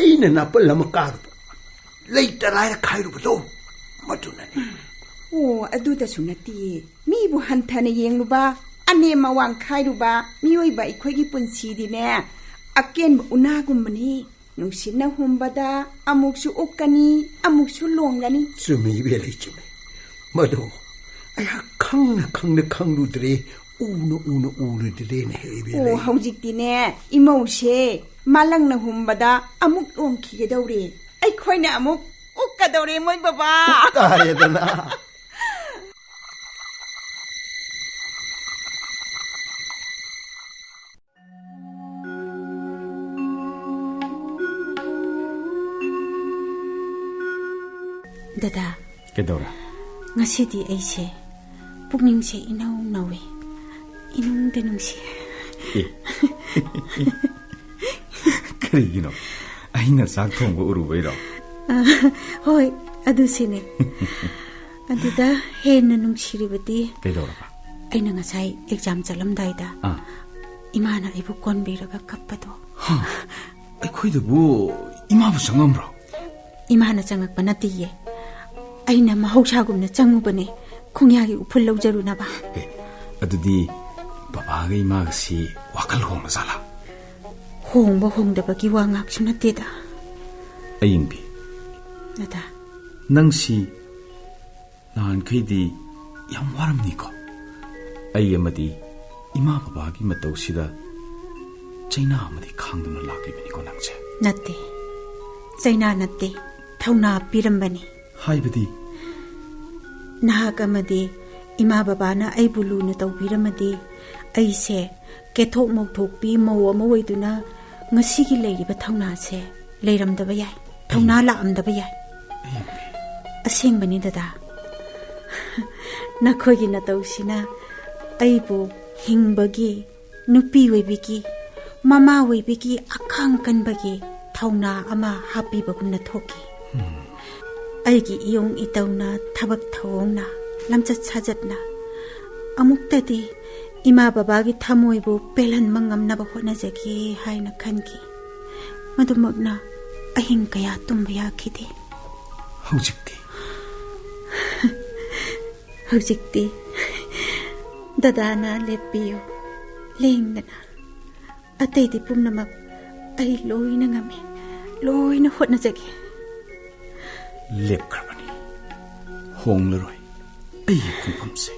Ay na napala makaro. Lay taray na kairo ba to? Matunan ni. Oh, adu da sunati, mi bu hanta na yeng ba, ane mawang kairo ba, miyoy ba ikoy gipunsi di ne, aken unagum mani. Nungsina humbada amuksu ukani amuksu longani sumi belay chime mado ay khang dre uno dre ne he belay oh haujik dine imose malang na humbada amuk long ki gedawre ay khoina amuk ukadawre moy baba tayedana Dada. Kedora. Ngasidi aise. Pugningse inaw nawe. Inong denungsi. Karigino. Aina sak thonggo urubairo. Hoy, adu sine. Aduda henna nungsiribati. Kedora ba. Aina ngasai exam chalamdaida. Imana ibu konbiraga kappado. Aikhoidabu imabu sangamro. Imana changakpa natiye. Aina mahaushagumna changubane khongyagi uphul lawjaruna ba adudi baba ga ima si wakal hong sala hongba hongdaba gi wangak sunateda ayingbi nada nangsi nan khidi yam waramni ko ay amadi ima baba gi matawsida chaina amadi khangduna lakibani ko nangse natte chaina natte thauna pirambani haibadi nahakamadi ima babana ay buluna tawbiramadi ayse kethok mokthokpi maw ama waiduna ngasigi leiriba thauna se leiramdaba yai thauna laamdaba yai asengbani dada nakhogi na tawsina aibu ꯍꯤꯡꯕꯒꯤ, ꯅꯨꯄꯤ ꯑꯣꯏꯕꯒꯤ, ꯃꯃꯥ ꯑꯣꯏꯕꯒꯤ ꯑꯈꯥꯡ ꯀꯟꯕꯒꯤ ꯊꯧꯅꯥ ꯑꯃ ꯍꯥꯞꯄꯤꯕꯒꯨꯝꯅ ꯊꯣꯛꯈꯤ. ꯑꯩꯒꯤ ꯏꯌꯣꯡ ꯏꯇꯧꯅ, ꯊꯕꯛ ꯊꯧꯑꯣꯡꯅ, ꯂꯝꯆꯠ ꯁꯥꯖꯠꯅ ꯑꯃꯨꯛꯇꯗꯤ ꯏꯃꯥ ꯕꯕꯥꯒꯤ ꯊꯃꯣꯏꯕꯨ ꯄꯦꯜꯍꯟꯕ ꯉꯝꯅꯕ ꯍꯣꯠꯅꯖꯒꯦ ꯍꯥꯏꯅ ꯈꯟꯈꯤ. ꯃꯗꯨꯃꯛꯅ ꯑꯍꯤꯡ ꯀꯌꯥ ꯇꯨꯝꯕ ꯌꯥꯈꯤꯗꯦ. ꯍꯧꯖꯤꯛꯇꯤ ꯗꯗꯥꯅ ꯂꯦꯞꯄꯤꯌꯨ, ꯂꯦꯡꯗꯅ. ꯑꯇꯩꯗꯤ ꯄꯨꯝꯅꯃꯛ ꯑꯩ ꯂꯣꯏꯅ ꯉꯝꯃꯤ, ꯂꯣꯏꯅ ꯍꯣꯠꯅꯖꯒꯦ. ꯂꯦꯞꯈ꯭ꯔꯕꯅꯤ, ꯍꯣꯡꯂꯔꯣꯏ ꯑꯩꯒꯤ ꯈꯣꯡꯐꯝꯁꯦ.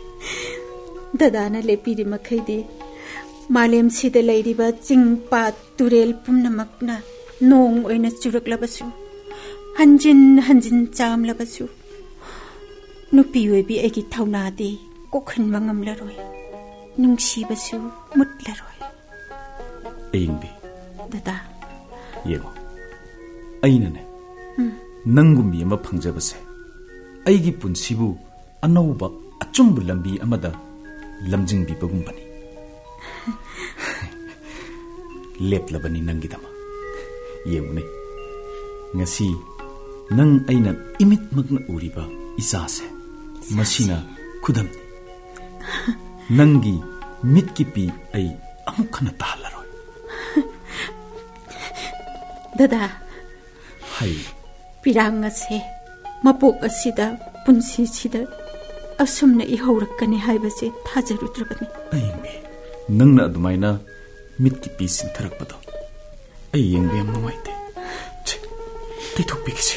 ꯗꯗꯥꯅ ꯂꯦꯞꯄꯤꯔꯤ ꯃꯈꯩꯗꯤ ꯃꯥꯂꯦꯝꯁꯤꯗ ꯂꯩꯔꯤꯕ ꯆꯤꯡ ꯄꯥꯠ ꯇꯨꯔꯦꯜ ꯄꯨꯝꯅꯃꯛꯅ ꯅꯣꯡ ꯑꯣꯏꯅ ꯆꯨꯔꯛꯂꯕꯁꯨ, ꯍꯟꯖꯤꯟ ꯍꯟꯖꯤꯟ ꯆꯥꯝꯂꯕꯁꯨ, ꯅꯨꯄꯤ ꯑꯣꯏꯕꯤ ꯑꯩꯒꯤ ꯊꯧꯅꯥꯗꯤ ꯀꯣꯛꯍꯟꯕ ꯉꯝꯂꯔꯣꯏ, ꯅꯨꯡꯁꯤꯕꯁꯨ ꯃꯨꯠꯂꯔꯣꯏ. ꯑꯌꯤꯡꯕꯤ, ꯗꯗꯥ, ꯌꯦꯡꯉꯣ, ꯑꯩꯅꯅꯦ ꯅꯪꯒꯨꯝꯕꯤ ꯑꯃ ꯐꯪꯖꯕꯁꯦ ꯑꯩꯒꯤ ꯄꯨꯟꯁꯤꯕꯨ ꯑꯅꯧꯕ ꯑꯆꯨꯝꯕ ꯂꯝꯕꯤ ꯑꯃꯗ ꯂꯝꯖꯤꯡꯕꯤꯕꯒꯨꯝꯕꯅꯤ. ꯂꯦꯞꯂꯕꯅꯤ ꯅꯪꯒꯤꯗꯃꯛ. ꯌꯦꯡꯉꯨꯅꯦ, ꯉꯁꯤ ꯅꯪ ꯑꯩꯅ ꯏꯃꯤꯠꯃꯛꯅ ꯎꯔꯤꯕ ꯏꯆꯥꯁꯦ, ꯃꯁꯤꯅ ꯈꯨꯗꯝꯅꯤ. ꯅꯪꯒꯤ ꯃꯤꯠꯀꯤ ꯄꯤ ꯑꯩ ꯑꯃꯨꯛ ꯍꯟꯅ ꯇꯥꯍꯜꯂꯔꯣꯏ. ꯗꯗꯥ, ꯍꯥꯏ. ꯄꯤꯔꯥꯡ ꯑꯁꯦ ꯃꯄꯣꯛ ꯑꯁꯤꯗ, ꯄꯨꯟꯁꯤꯁꯤꯗ ꯑꯁꯨꯝꯅ ꯏꯍꯧꯔꯛꯀꯅꯤ ꯍꯥꯏꯕꯁꯦ ꯊꯥꯖꯔꯨꯗ꯭ꯔꯕꯅꯤ. ꯑꯌꯤꯡꯕꯤ, ꯅꯪꯅ ꯑꯗꯨꯃꯥꯏꯅ ꯃꯤꯠꯀꯤ ꯄꯤ ꯁꯤꯟꯊꯔꯛꯄꯗꯣ ꯑꯩ ꯌꯦꯡꯕ ꯌꯥꯝ ꯅꯨꯡꯉꯥꯏꯇꯦ. ꯇꯩꯊꯣꯛꯄꯤꯒꯦꯁꯤ.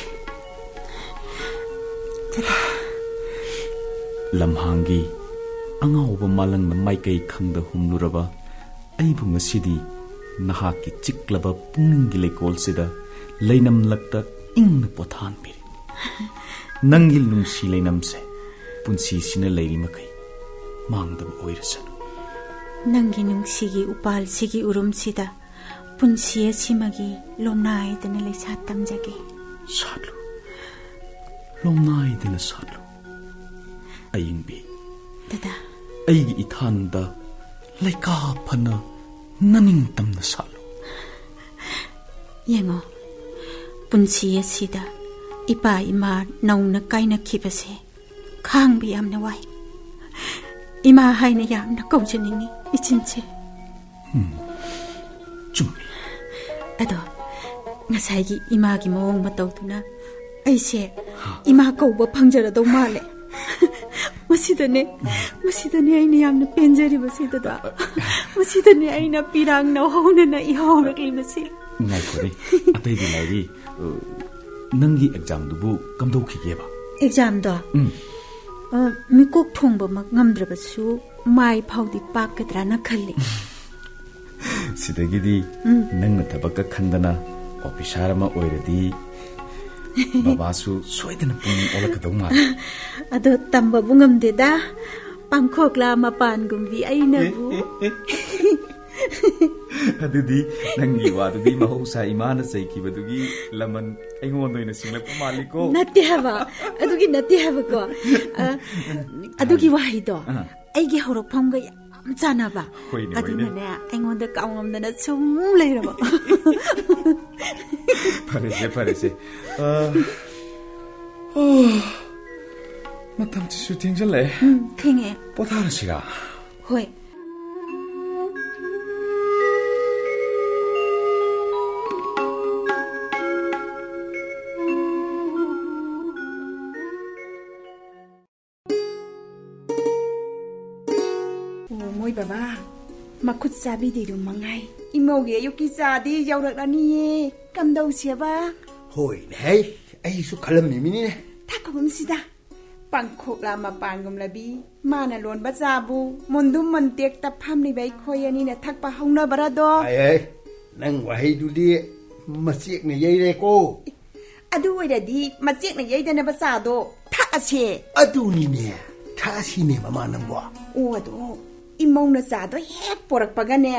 ꯂꯝꯍꯥꯡꯒꯤ ꯑꯉꯥꯎꯕ ꯃꯥꯂꯪꯅ ꯃꯥꯏꯀꯩ ꯈꯪꯗ ꯍꯨꯝꯂꯨꯔꯕ ꯑꯩꯕꯨ ꯉꯁꯤꯗꯤ ꯅꯍꯥꯛꯀꯤ ꯆꯤꯛꯂꯕ ꯄꯨꯛꯅꯤꯡꯒꯤ ꯂꯩꯀꯣꯜꯁꯤꯗ ꯂꯩꯅꯝꯂꯛꯇ ꯏꯪꯅ ꯄꯣꯊꯥꯍꯟꯕꯤꯔꯤ. ꯅꯪꯒꯤ ꯅꯨꯡꯁꯤ ꯂꯩꯅꯝꯁꯦ ꯄꯨꯟꯁꯤꯁꯤꯅ ꯂꯩꯔꯤ ꯃꯈꯩ ꯃꯥꯡꯗꯕ ꯑꯣꯏꯔꯁꯅꯨ. ꯅꯪꯒꯤ ꯅꯨꯡꯁꯤꯒꯤ ꯎꯄꯥꯜꯁꯤꯒꯤ ꯎꯔꯨꯝꯁꯤꯗ ꯄꯨꯟꯁꯤ ꯑꯁꯤꯃꯒꯤ ꯂꯣꯝꯅꯥꯏꯗꯅ ꯂꯩꯁꯥ ꯇꯝꯖꯒꯦ. ꯁꯥꯠꯂꯨ, ꯂꯣꯝꯅꯥꯏꯗꯅ ꯁꯥꯠꯂꯨ. ꯑꯌꯤꯡꯕꯤ, ꯗꯗꯥ, ꯑꯩꯒꯤ ꯏꯊꯥꯟꯗ ꯂꯩꯀꯥ ꯐꯅ ꯅꯅꯤꯡꯇꯝꯅ ꯁꯥꯠꯂꯨ. ꯌꯦꯡꯉꯣ, ꯄꯨꯟꯁꯤ ꯑꯁꯤꯗ ꯏꯄꯥ ꯏꯃꯥ ꯅꯧꯅ ꯀꯥꯏꯅꯈꯤꯕꯁꯦ ꯈꯥꯡꯕ ꯌꯥꯝꯅ ꯋꯥꯏ. ꯏꯃꯥ ꯍꯥꯏꯅ ꯌꯥꯝꯅ ꯀꯧꯖꯅꯤꯡꯉꯤ ꯏꯆꯤꯟꯁꯦ. ꯆꯨꯝꯃꯤ. ꯑꯗꯣ ꯉꯁꯥꯏꯒꯤ ꯏꯃꯥꯒꯤ ꯃꯑꯣꯡ ꯃꯇꯧꯗꯨꯅ ꯑꯩꯁꯦ ꯏꯃꯥ ꯀꯧꯕ ꯐꯪꯖꯔꯗꯧ ꯃꯥꯜꯂꯦ. ꯃꯁꯤꯗꯅꯦ ꯑꯩꯅ ꯌꯥꯝꯅ ꯄꯦꯟꯖꯔꯤꯕꯁꯤ ꯗꯗꯥ. ꯃꯁꯤꯗꯅꯦ ꯑꯩꯅ ꯄꯤꯔꯥꯡ ꯅꯧꯍꯧꯅꯅ ꯏꯍꯧꯔꯛꯂꯤꯕꯁꯤ. ꯉꯥꯏꯈꯣꯅꯦ, ꯑꯇꯩꯗꯤ ꯂꯩꯔꯤ. ꯅꯪꯒꯤ ꯑꯦꯛꯖꯥꯝꯗꯨꯕꯨ ꯀꯝꯗꯧꯈꯤꯒꯦꯕ? ꯑꯦꯛꯖꯥꯝꯗꯣ ꯃꯤꯀꯣꯛ ꯊꯣꯡꯕꯃꯛ ꯉꯝꯗ꯭ꯔꯕꯁꯨ ꯃꯥꯏ ꯐꯥꯎꯗꯤ ꯄꯥꯛꯀꯗ꯭ꯔꯥꯅ ꯈꯜꯂꯤ. ꯁꯤꯗꯒꯤꯗꯤ ꯅꯪꯅ ꯊꯕꯛꯀ ꯈꯟꯗꯅ ꯑꯣꯐꯤꯁꯥꯔ ꯑꯃ ꯑꯣꯏꯔꯗꯤ ꯕꯕꯥꯁꯨ ꯁꯣꯏꯗꯅ ꯄꯨꯛꯅꯤꯡ ꯑꯣꯜꯂꯛꯀꯗꯧ ꯃꯥꯜꯂꯦ. ꯑꯗꯣ ꯇꯝꯕꯕꯨ ꯉꯝꯗꯦꯗ. ꯄꯥꯡꯈꯣꯛꯂꯥ ꯃꯄꯥꯟꯒꯨꯝꯕꯤ ꯑꯩꯅꯕꯨ. ꯑꯗꯨꯗꯤ ꯅꯪꯒꯤ ꯋꯥꯗꯨꯗꯤ ꯃꯍꯧꯁꯥ ꯏꯃꯥꯅ ꯆꯩꯈꯤꯕꯗꯨꯒꯤ ꯂꯃꯟ ꯑꯩꯉꯣꯟꯗ ꯑꯣꯏꯅ ꯁꯤꯡꯂꯛꯄ ꯃꯥꯜꯂꯤꯀꯣ. ꯅꯠꯇꯦ ꯍꯥꯏꯕ, ꯑꯗꯨꯒꯤ ꯅꯠꯇꯦ ꯍꯥꯏꯕꯀꯣ. ꯑꯗꯨꯒꯤ ꯋꯥꯍꯩꯗꯣ ꯑꯩꯒꯤ ꯍꯧꯔꯛꯐꯝꯒ ꯌꯥꯝ ꯆꯥꯟꯅꯕ. ꯑꯗꯨꯅꯅꯦ ꯑꯩꯉꯣꯟꯗ ꯀꯥꯎꯉꯝꯗꯅ ꯁꯨꯝ ꯂꯩꯔꯕ. ꯐꯔꯦꯁꯦ. ꯃꯇꯝꯁꯤꯁꯨ ꯊꯦꯡꯖꯜꯂꯛꯑꯦ. ꯊꯦꯡꯉꯦ. ꯄꯣꯊꯥꯔꯁꯤꯔꯥ? ꯍꯣꯏ. ꯃꯣꯏ ꯕꯕꯥ, ꯃꯈꯨꯠ ꯆꯥꯕꯤꯗꯤꯔꯨ ꯃꯉꯥꯏ. ꯏꯃꯧꯒꯤ ꯑꯌꯨꯛꯀꯤ ꯆꯥꯗꯤ ꯌꯧꯔꯛꯂꯅꯤꯌꯦ. ꯀꯝꯗꯧꯁꯦꯕ? ꯍꯣꯏꯅꯦ, ꯑꯩꯁꯨ ꯈꯜꯂꯝꯃꯤꯅꯤꯅꯦ. ꯊꯛꯀꯒꯨꯝꯁꯤꯗ. ꯄꯥꯡꯈꯣꯛꯂꯥ ꯃꯄꯥꯟꯒꯨꯝꯂꯕꯤ ꯃꯥꯅ ꯂꯣꯟꯕ ꯆꯥꯕꯨ ꯃꯨꯟꯗꯨꯝ ꯃꯟꯇꯦꯛꯇ ꯐꯝꯂꯤꯕ ꯑꯩꯈꯣꯏ ꯑꯅꯤꯅ ꯊꯛꯄ ꯍꯧꯅꯕꯔꯗꯣ. ꯅꯪ ꯋꯥꯍꯩꯗꯨꯗꯤ ꯃꯆꯦꯛꯅ ꯌꯩꯔꯦꯀꯣ. ꯑꯗꯨ ꯑꯣꯏꯔꯗꯤ ꯃꯆꯦꯛꯅ ꯌꯩꯗꯅꯕ ꯆꯥꯗꯣ ꯊꯛꯑꯁꯦ. ꯑꯗꯨꯅꯤꯅꯦ, ꯊꯛꯑꯁꯤꯅꯦ ꯃꯃꯥ ꯅꯪꯕꯣ. ꯑꯗꯣ ꯏꯃꯧꯅ ꯆꯥꯗꯣ ꯍꯦꯛ ꯄꯣꯔꯛꯄꯒꯅꯦ,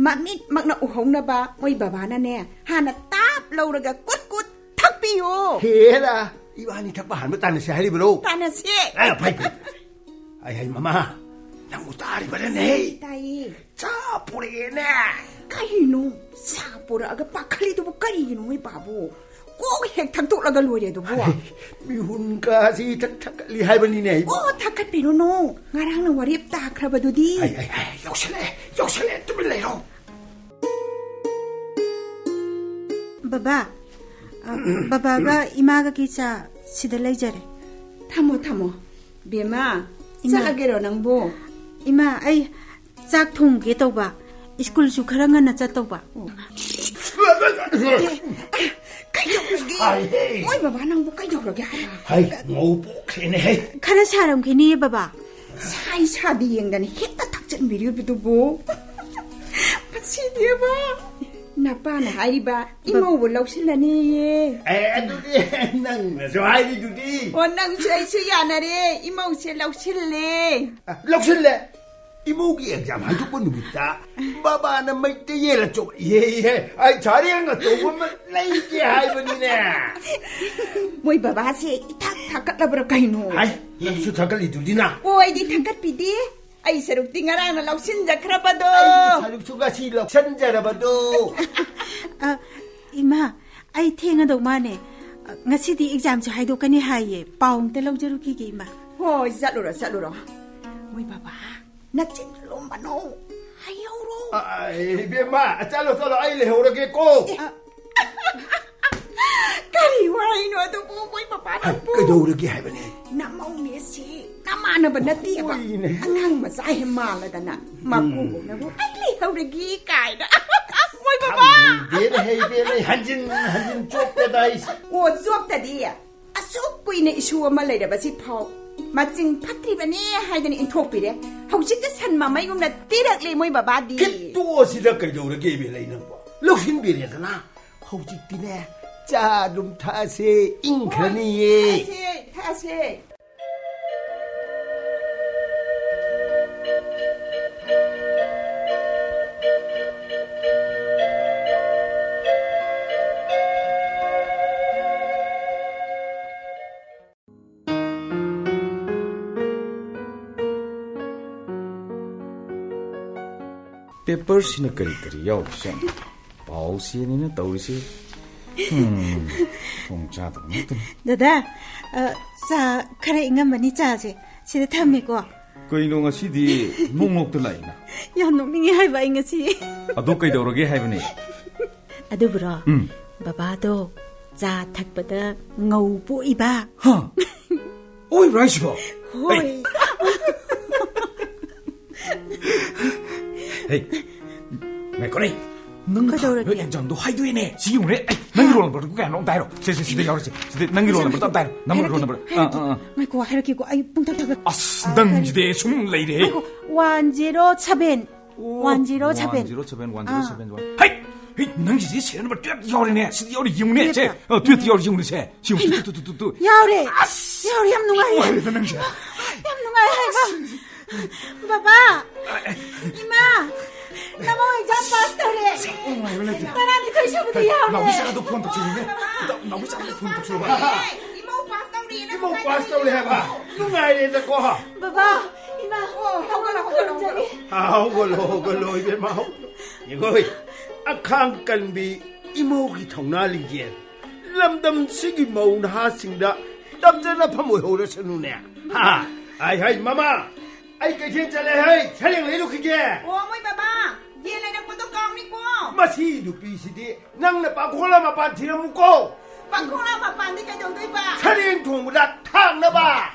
ꯃꯃꯤꯠꯃꯛꯅ ꯎꯍꯧꯅꯕ ꯃꯣꯏ ꯕꯕꯥꯅꯅꯦ ꯍꯥꯟꯅ ꯇꯥꯞ ꯂꯧꯔꯒ ꯀꯨꯠ ꯀꯨꯠ ꯊꯛꯄꯤꯌꯣ. ꯍꯦꯔꯥ, 이완이 탁바 한번 따는시 하리브로 따는시 파이프 아이 마마 ꯅꯪꯕꯨ ꯇꯥꯔꯤꯕꯔꯅꯦ ꯇꯥꯏꯌꯦ ꯆꯥ ꯄꯨꯔꯛꯑꯦꯅꯦ ꯀꯔꯤꯅꯣ ꯆꯥ ꯄꯨꯔꯛꯑꯒ ꯄꯥꯈꯠꯂꯤꯗꯨꯕꯨ ꯀꯔꯤꯒꯤꯅꯣ ꯃꯣꯏ ꯕꯥꯕꯨ ꯀꯣꯛ ꯍꯦꯛ ꯊꯛꯇꯣꯛꯂꯒ ꯂꯣꯏꯔꯦ ꯑꯗꯨꯕꯨ ꯃꯤꯍꯨꯟꯀꯥꯁꯤ ꯊꯛꯀꯠꯂꯤ ꯍꯥꯏꯕꯅꯤꯅꯦ ꯑꯣ ꯊꯛꯀꯠꯄꯤꯔꯨꯅꯣ ꯉꯔꯥꯡꯅ ꯋꯥꯔꯦꯞ ꯇꯥꯈ꯭ꯔꯕꯗꯨꯗꯤ ꯌꯧꯁꯜꯂꯛꯑꯦ ꯇꯨꯃꯤꯟ ꯂꯩꯔꯣ ꯕꯕꯥ ꯕꯕꯥꯒ ꯏꯃꯥꯒꯒꯤ ꯆꯥ ꯁꯤꯗ ꯂꯩꯖꯔꯦ ꯊꯝꯃꯣ ꯕꯦꯝꯃ ꯆꯠꯂꯒꯦꯔꯣ ꯅꯪꯕꯨ 이마 아이 짝 통게 떠봐 스쿨수 그랑은 나 짰떠봐 그러게 어이 바바 낭보 그러게 하라 하이 ngầu 해 카라 사람 괜히 봐봐 사이사디 eng단이 했다 탁전 미리비도 뭐 마치디에 봐 나빠나 하이바 이모를 럭실라니 에두디 낭나서 하이두디 원낭수아이수 야나래 이모세 럭실래 럭실래 이모기 exam 하이두번 놈있다 바바는 마이때예라 좀 예예 아이 자리한 거 조금만 레이지 하이버니네 뭐이 바바세 탁탁 갖라버려 가이노 하이 낭수 탁갈리두디나 오이디 탁갓비디 아이 서룩디 ngaran 럭신자 크라바도 사육수가시 럭신자라바도 아 이마 아이 탱어도 마네 ngasi디 exam 저 하이도까니 하이에 빠옹 때 럭저루기게 이마 호 살로라 뭐이 바바 나찐 롬바노 하이오로 아이 비마 잘로 아이 레오라게고 까리 와이노 도 뭐이 바바 그도르게 하이버니 나마우네시 나마나바 나띠바 안강 마사이 말라다나 마쿠고나고 아이리 하우르기 까이다 뭐이 바바 데네 헤이베네 한진 쪽대다이스 오 좁다디 아속 꾸이네 이슈 어마 레이다바시 파오 마징 파트리바네 하이드니 인톡비레 하우직자 산마마이금나 띠락레 뭐이 바바디 kittuosida kaidourage belaynapo lokhinbiredana haujiktiне chaadum thase inkraniye 타세 पेपर्सिना करी याउसे पाउसिनिना तौरिसे 통짜도 못든 다다 자 카라 인간만이 짜지 시대 탐미고 그이노 ngasi디 몽록도 라이나 야 농닝이 하이바 인가시 아도 그이도르게 하이버니 아두브로 바바도 자 탁바다 ngầu 이바 하 오이 라이시바 호이 헤이 메코니 nâng exam도 하이도이네 지용래 nangirolan 버 그게 안 온다이로 세세시대 야르지 시대 nangirolan 버 따다이로 남으로lan 버 마이고 하르키고 아이 뿡탁탁 아스 낭지대 숨 레이래 완지로 차벤 완지로 차벤 하이 헤이 낭지지 세는 버 떼 야르네 시대 야르 이용네 제 떼 야르 이용네 세 지용 뚜뚜뚜뚜 야르 야르 얌농아이 와르다 낭지 얌농아이 하이바 바바 이마 나모 exam pass करे तरानी कैसे बुदिया 나비사라도 폰 덕치네 나비사라도 폰 덕치로 봐 이모 pass तौरी ना 이모 빠스터를 해봐 누가이래다고 바바 이마 하오걸로 이제 마오 이거 아칸간비 이모기 통나리게 람담시기 모은 하싱다 남자나 파모호르스누네 하 아이 마마 아이 괜찮래 하이 차량 내놓게 오 뭐이 바바 얘네 나 것도 깡니고 마시 누비시디 낭나 빠콜라마 반티나 묵고 방콩라 바반데 가정도 봐 차량 통보다 탕나봐